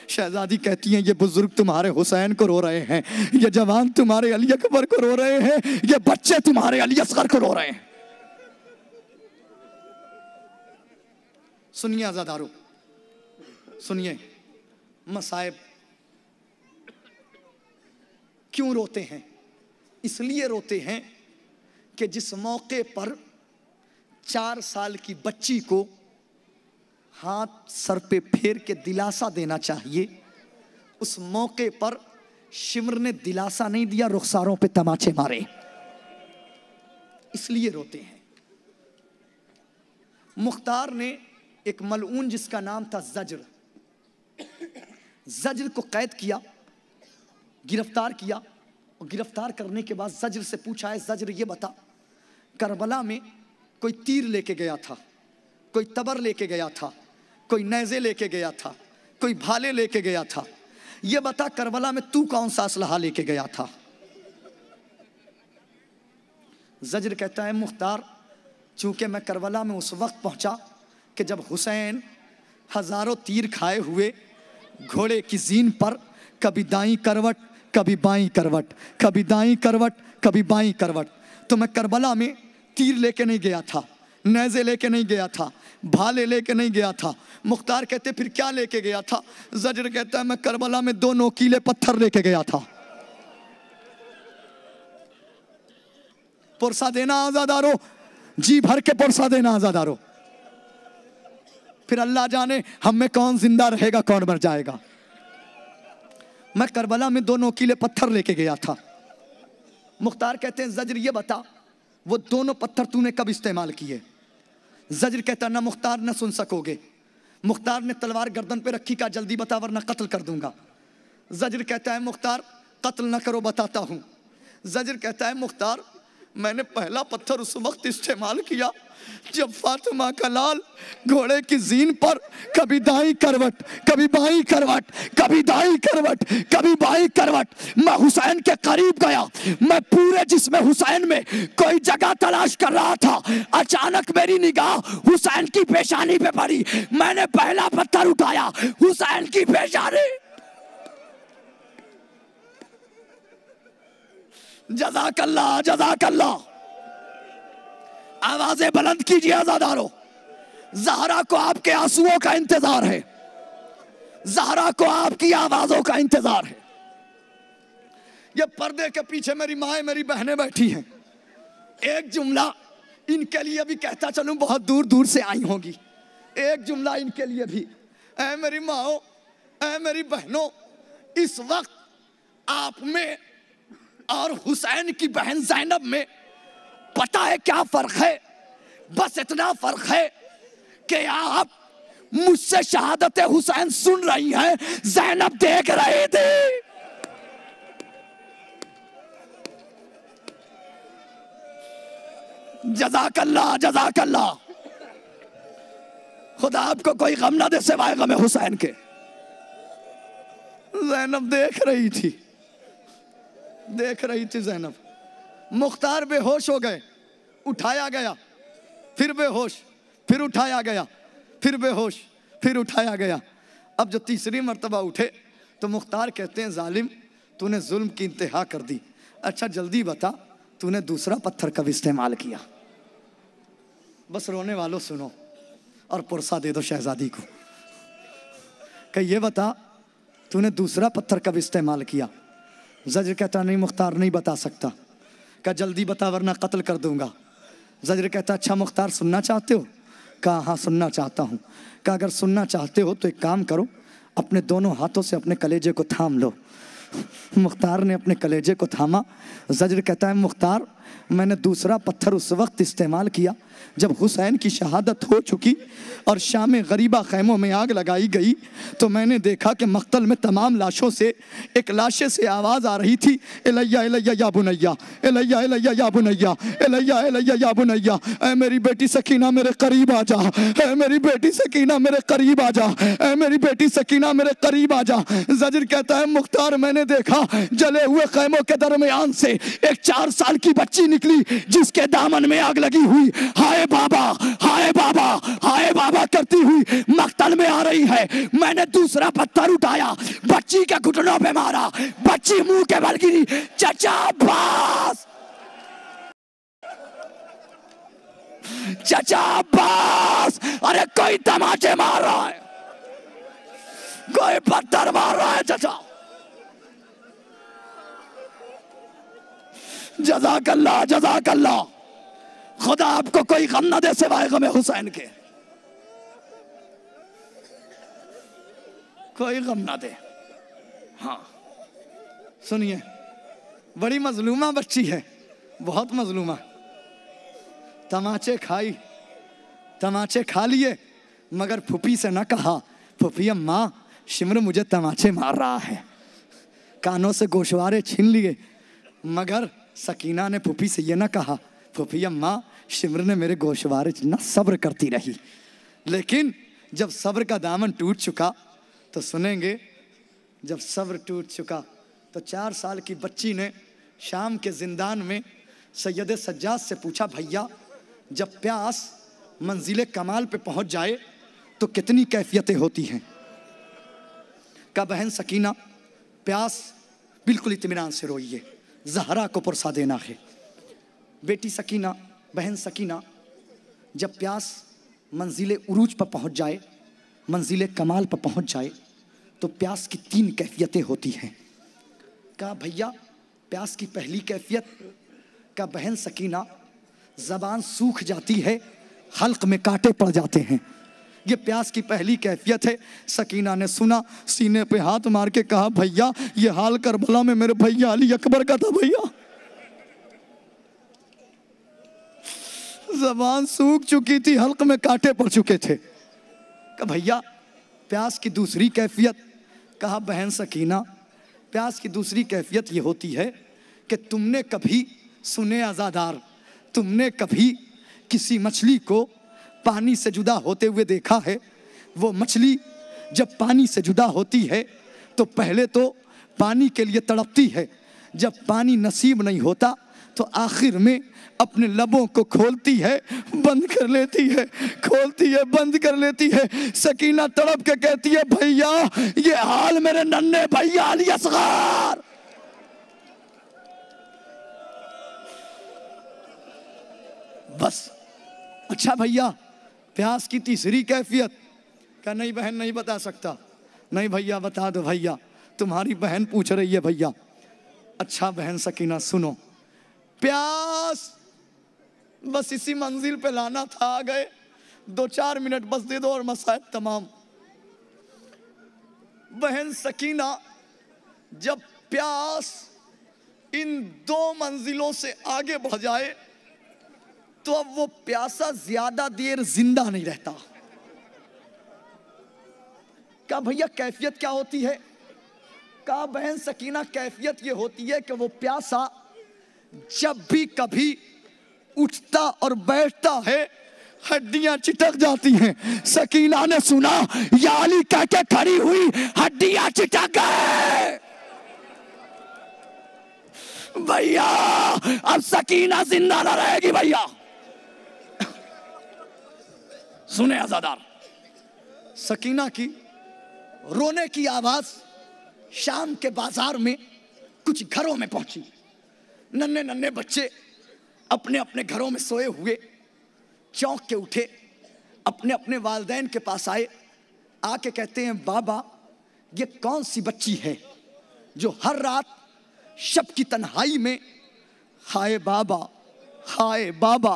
शहजादी कहती हैं ये बुजुर्ग तुम्हारे हुसैन को रो रहे हैं, ये जवान तुम्हारे अली अकबर को रो रहे हैं, ये बच्चे तुम्हारे अली असगर को रो रहे हैं। सुनिए अज़ादारो, सुनिए, मसाइब क्यों रोते हैं? इसलिए रोते हैं कि जिस मौके पर 4 साल की बच्ची को हाथ सर पे फेर के दिलासा देना चाहिए, उस मौके पर शिमर ने दिलासा नहीं दिया, रुखसारों पे तमाचे मारे, इसलिए रोते हैं। मुख्तार ने एक मलऊन जिसका नाम था जज्र, जज्र को कैद किया, गिरफ्तार किया, और गिरफ्तार करने के बाद जज्र से पूछा है, जज्र ये बता, करबला में कोई तीर लेके गया था, कोई तबर लेके गया था, कोई नेज़े लेके गया था, कोई भाले लेके गया था, ये बता करबला में तू कौन सा असलहा लेके गया था? जज्र कहता है, मुख्तार चूंकि मैं करबला में उस वक्त पहुंचा कि जब हुसैन हजारों तीर खाए हुए घोड़े की जीन पर कभी दाईं करवट कभी बाईं करवट, कभी दाईं करवट कभी बाईं करवट, तो मैं करबला में तीर लेके नहीं गया था, नेज़े लेके नहीं गया था, भाले लेके नहीं गया था। मुख्तार कहते फिर क्या लेके गया था? जज्र कहता है मैं करबला में 2 नोकीले पत्थर लेके गया था। पुरसा देना आज़ादारो, जी भर के पुरसा देना आज़ादारो, फिर अल्लाह जाने हम में कौन जिंदा रहेगा कौन मर जाएगा। मैं करबला में 2 नोकीले पत्थर लेके गया था। मुख्तार कहते हैं जज्र ये बता वो दोनों पत्थर तूने कब इस्तेमाल किए? जज्र कहता ना मुख्तार न सुन सकोगे। मुख्तार ने तलवार गर्दन पे रखी, का जल्दी बता वरना कत्ल कर दूंगा। जज्र कहता है मुख्तार कत्ल न करो बताता हूँ। जज्र कहता है मुख्तार मैंने पहला पत्थर उस वक्त इस्तेमाल किया जब फातिमा का लाल घोड़े की जीन पर कभी दाईं करवट कभी बाईं करवट, कभी दाईं करवट कभी बाईं करवट, मैं हुसैन के करीब गया, मैं पूरे जिस्म हुसैन में कोई जगह तलाश कर रहा था, अचानक मेरी निगाह हुसैन की पेशानी पे पड़ी, मैंने पहला पत्थर उठाया, हुसैन की पेशानी। जज़ाकल्लाह जज़ाकल्लाह, आवाजें बुलंद कीजिए आज़ादारो, ज़हरा को आपके आंसुओं का इंतजार है, ज़हरा को आपकी आवाजों का इंतजार है। ये पर्दे के पीछे मेरी माएं मेरी बहनें बैठी हैं, एक जुमला इनके लिए भी कहता चलूं, बहुत दूर दूर से आई होंगी, एक जुमला इनके लिए भी, ऐ मेरी माओ, ऐ मेरी बहनों, इस वक्त आप में और हुसैन की बहन ज़ैनब में पता है क्या फर्क है? बस इतना फर्क है कि आप मुझसे शहादत हुसैन सुन रही हैं, ज़ैनब देख रही थी। जज़ाकल्लाह जज़ाकल्लाह, खुदा आपको कोई गम ना दे सिवाय गम हुसैन के। ज़ैनब देख रही थी, देख रही थी ज़ैनब। मुख्तार बेहोश हो गए, उठाया गया, फिर बेहोश, फिर उठाया गया, फिर बेहोश, फिर उठाया गया। अब जो तीसरी मर्तबा उठे तो मुख्तार कहते हैं जालिम तूने जुल्म की इंतहा कर दी, अच्छा जल्दी बता तूने दूसरा पत्थर कब इस्तेमाल किया? बस रोने वालों सुनो और पुरसा दे दो शहजादी को कि ये बता तूने दूसरा पत्थर कब इस्तेमाल किया? जज्र कहता नहीं मुख्तार नहीं बता सकता, क्या जल्दी बता वरना कत्ल कर दूंगा। जज्र कहता अच्छा मुख्तार सुनना चाहते हो? कहा हाँ सुनना चाहता हूँ। कहा अगर सुनना चाहते हो तो एक काम करो, अपने दोनों हाथों से अपने कलेजे को थाम लो। मुख्तार ने अपने कलेजे को थामा। ज़ज्र कहता है मुख्तार मैंने दूसरा पत्थर उस वक्त इस्तेमाल किया जब हुसैन की शहादत हो चुकी और शाम गरीबा खैमों में आग लगाई गई, तो मैंने देखा कि मख्तल में तमाम लाशों से एक लाशे से आवाज़ आ रही थी, एलैया एलैया या बुनैया, एलैया एलैया या बुनैया, एलैया एलैया या बुनैया, ऐ मेरी बेटी सकीना मेरे करीब आ जा, ऐ मेरी बेटी सकीना मेरे करीब आ जा, ऐ मेरी बेटी सकीना मेरे करीब आ जा। ज़ज्र कहता है मुख्तार मैंने देखा जले हुए खैमों के दरमियान से एक 4 साल की बच्ची निकली जिसके दामन में आग लगी हुई हाय बाबा हाय बाबा हाय बाबा करती हुई मख्तल में आ रही है। मैंने दूसरा पत्थर उठाया, बच्ची के घुटनों पे मारा, बच्ची मुंह के बल गिरी। चचा अब्बास, चचा अब्बास, अरे कोई तमाचे मार रहा है, कोई पत्थर मार रहा है चचा। जज़ाकल्लाह जज़ाकल्लाह, खुदा आपको कोई गम न दे सिवाय गम हुसैन के, कोई गम ना दे। हाँ सुनिए, बड़ी मजलूमा बच्ची है, बहुत मजलूमा, तमाचे खाई, तमाचे खा लिए, मगर फूफी से न कहा फूफी अम्मा शिमर मुझे तमाचे मार रहा है। कानों से गोशवारे छीन लिए, मगर सकीना ने फूफी से ये ना कहा फूफी अम्मा शिमर ने मेरे गोशवारे ना सब्र करती रही। लेकिन जब सब्र का दामन टूट चुका तो सुनेंगे, जब सब्र टूट चुका तो 4 साल की बच्ची ने शाम के जिंदान में सैयद सज्जाद से पूछा भैया जब प्यास मंजिले कमाल पे पहुंच जाए तो कितनी कैफियतें होती हैं। का बहन सकीना प्यास बिल्कुल इत्मीनान से रोइए, ज़हरा को पुरसा देना है। बेटी सकीना, बहन सकीना, जब प्यास मंजिले उरूज पर पहुंच जाए, मंजिले कमाल पर पहुंच जाए तो प्यास की 3 कैफियतें होती हैं। कहा भैया प्यास की पहली कैफियत, का बहन सकीना ज़बान सूख जाती है, हल्क में कांटे पड़ जाते हैं, ये प्यास की पहली कैफियत है। सकीना ने सुना, सीने पे हाथ मार के कहा भैया ये हाल करबला में मेरे भैया अली अकबर का था भैया, ज़बान सूख चुकी थी, हल्क में कांटे पड़ चुके थे। कहा भैया प्यास की दूसरी कैफियत, कहा बहन सकीना प्यास की दूसरी कैफियत ये होती है कि तुमने कभी, सुने आज़ादार, तुमने कभी किसी मछली को पानी से जुदा होते हुए देखा है? वो मछली जब पानी से जुदा होती है तो पहले तो पानी के लिए तड़पती है, जब पानी नसीब नहीं होता तो आखिर में अपने लबों को खोलती है, बंद कर लेती है, खोलती है, बंद कर लेती है। सकीना तड़प के कहती है भैया ये हाल मेरे नन्हे भैया अली असगर। बस अच्छा भैया प्यास की तीसरी कैफियत, क्या नहीं बहन नहीं बता सकता, नहीं भैया बता दो भैया, तुम्हारी बहन पूछ रही है भैया। अच्छा बहन सकीना सुनो, प्यास बस इसी मंजिल पे लाना था, आ गए, 2-4 मिनट बस दे दो और मसाइब तमाम। बहन सकीना जब प्यास इन 2 मंजिलों से आगे बढ़ जाए तो अब वो प्यासा ज्यादा देर जिंदा नहीं रहता। क्या भैया कैफियत क्या होती है? कहा बहन सकीना कैफियत ये होती है कि वो प्यासा जब भी कभी उठता और बैठता है हड्डियां चिटक जाती हैं। सकीना ने सुना या अली कह के खड़ी हुई, हड्डियां चिटक गए। भैया अब सकीना जिंदा न रहेगी भैया। सुने आजादार, सकीना की रोने की आवाज शाम के बाजार में कुछ घरों में पहुंची। नन्हे नन्हे बच्चे अपने अपने घरों में सोए हुए चौंक के उठे, अपने अपने वालिदैन के पास आए, आके कहते हैं बाबा ये कौन सी बच्ची है जो हर रात शब की तन्हाई में हाय बाबा हाय बाबा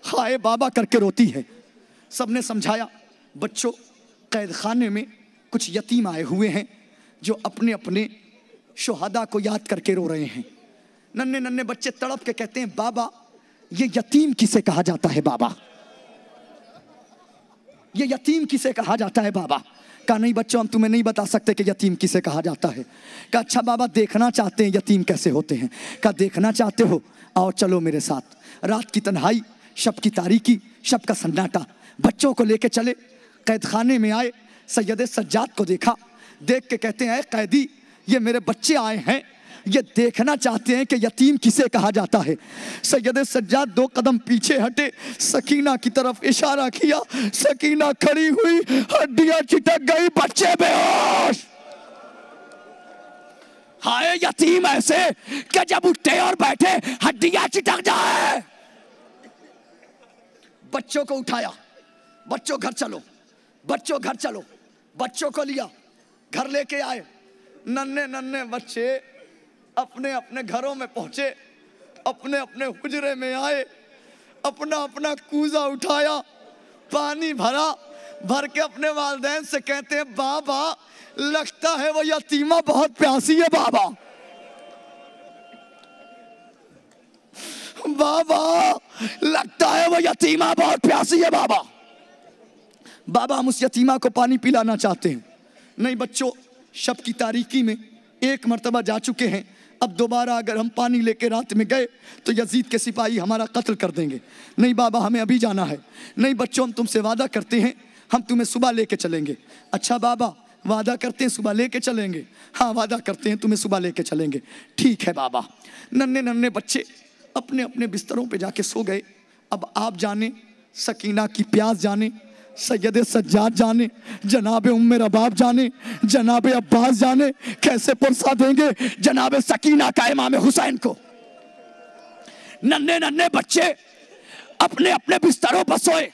हाय बाबा करके रोती है। सबने समझाया बच्चों कैद खाने में कुछ यतीम आए हुए हैं जो अपने अपने शुहदा को याद करके रो रहे हैं। नन्हे नन्हे बच्चे तड़प के कहते हैं, बाबा ये यतीम किसे कहा जाता है बाबा, ये यतीम किसे कहा जाता है बाबा। कहा नहीं बच्चों, हम तुम्हें नहीं बता सकते कि यतीम किसे कहा जाता है। कहा अच्छा बाबा देखना चाहते हैं यतीम कैसे होते हैं। कहा देखना चाहते हो, आओ चलो मेरे साथ। रात की तन्हाई, शब की तारीकी, शब का सन्नाटा, बच्चों को लेके चले, कैद खाने में आए, सैयद सज्जाद को देखा। देख के कहते हैं, कैदी ये मेरे बच्चे आए हैं, ये देखना चाहते हैं कि यतीम किसे कहा जाता है। सैयद सज्जाद 2 कदम पीछे हटे, सकीना की तरफ इशारा किया। सकीना खड़ी हुई, हड्डियां चिटक गई, बच्चे बेहोश। हाय यतीम ऐसे कि जब उठते और बैठे हड्डियां चिटक जाए। बच्चों को उठाया, बच्चों घर चलो, बच्चों घर चलो। बच्चों को लिया, घर लेके आए। नन्हे नन्हे बच्चे अपने अपने घरों में पहुंचे, अपने अपने हुजरे में आए, अपना अपना कूजा उठाया, पानी भरा, भर के अपने वालिदैन से कहते हैं, बाबा लगता है वो यतीमा बहुत प्यासी है बाबा, बाबा लगता है वो यतीमा बहुत प्यासी है बाबा। बाबा हम उस यतीमा को पानी पिलाना चाहते हैं। नहीं बच्चों, शब की तारीकी में एक मर्तबा जा चुके हैं, अब दोबारा अगर हम पानी लेके रात में गए तो यजीद के सिपाही हमारा कत्ल कर देंगे। नहीं बाबा हमें अभी जाना है। नहीं बच्चों, हम तुमसे वादा करते हैं, हम तुम्हें सुबह लेके चलेंगे। अच्छा बाबा वादा करते हैं सुबह लेके चलेंगे। हाँ वादा करते हैं तुम्हें सुबह लेके चलेंगे। ठीक है बाबा। नन्हे नन्हे बच्चे अपने अपने बिस्तरों पे जाके सो गए। अब आप जाने, सकीना की प्यास जाने, सैयद सज्जाद जाने, जनाब उम्मे रबाब जाने, जनाब अब्बास जाने कैसे पुरसा देंगे जनाब सकीना का इमाम हुसैन को। नन्हे नन्हे बच्चे अपने अपने बिस्तरों पर सोए।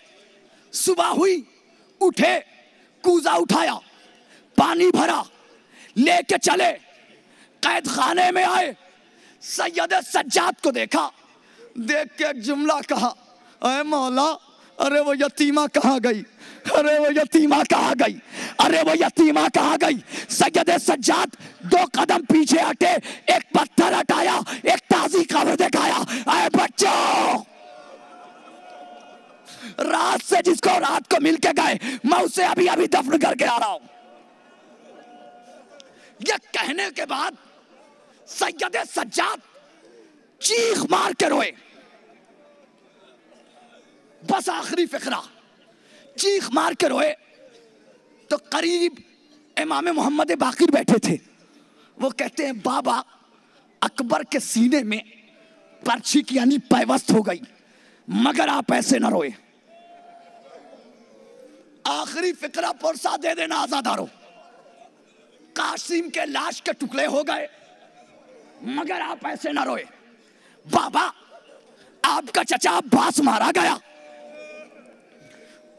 सुबह हुई, उठे, कूजा उठाया, पानी भरा, लेके चले, कैद खाने में आए। सैयद सज्जाद को देखा, देख के एक जुमला कहा, अरे मौला अरे वो यतीमा कहाँ गई, अरे वो यतीमा कहाँ गई, अरे वो यतीमा कहाँ गई। सैयद सज्जाद 2 कदम पीछे हटे, एक पत्थर हटाया, एक ताजी कब्र दिखाया। अरे बच्चों, रात से जिसको रात को मिल के गए, मैं उसे अभी अभी दफन करके आ रहा हूं। यह कहने के बाद सैयद सज्जाद चीख मार के रोए। बस आखिरी फिक्रा, चीख मार के रोए तो करीब इमाम मोहम्मद बाकिर बैठे थे। वो कहते हैं, बाबा अकबर के सीने में पर्ची की यानी पैवस्त हो गई, मगर आप ऐसे ना रोए। आखिरी फिक्रा पुरसा दे देना आजादारों। कासिम के लाश के टुकड़े हो गए, मगर आप ऐसे ना रोए। बाबा आपका चचा अब्बास मारा गया,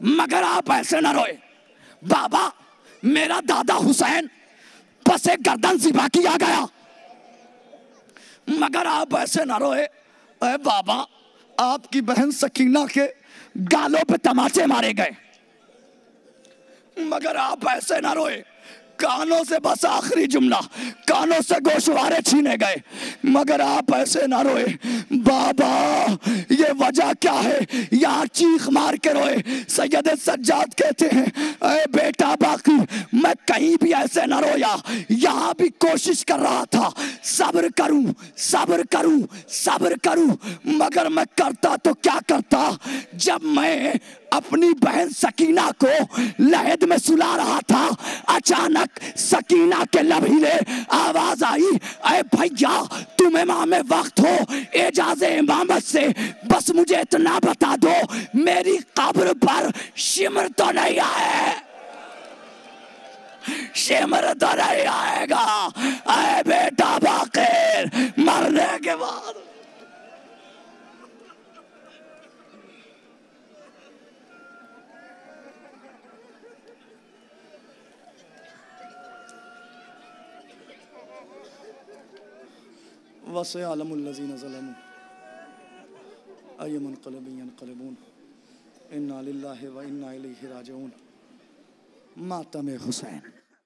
मगर आप ऐसे ना रोए। बाबा मेरा दादा हुसैन पसे गर्दन ज़िबा किया गया, मगर आप ऐसे ना रोए। अरे बाबा आपकी बहन सकीना के गालों पे तमाचे मारे गए, मगर आप ऐसे ना रोए। कानों से बस आखिरी जुमला, कानों से गोशवारे छीने गए, मगर आप ऐसे ना रोए। बाबा ये वजह क्या है, यहाँ चीख मार के रोए। सैयद सज्जाद कहते हैं, अरे बेटा बाकिर मैं कहीं भी ऐसे ना रोया, यहाँ भी कोशिश कर रहा था सब्र करूं, सब्र करूं, सब्र करूं, मगर मैं करता तो क्या करता। जब मैं अपनी बहन सकीना को लहद में सुला रहा था, अचानक सकीना के लबीले आवाज आई, अरे भैया तुम इमाम वक्त हो, एजाज़े इमामत से बस मुझे इतना बता दो मेरी कब्र पर शिमर तो नहीं आए, शिमर तो नहीं आएगा। अरे बेटा बाकिर मरने के बाद वसयअलमुल्लज़ीना ज़लमू अय्युमुनक़लिबिन यनक़लिबून इन्ना लिल्लाहि व इन्ना इलैहि राजिऊन। मातम हुसैन।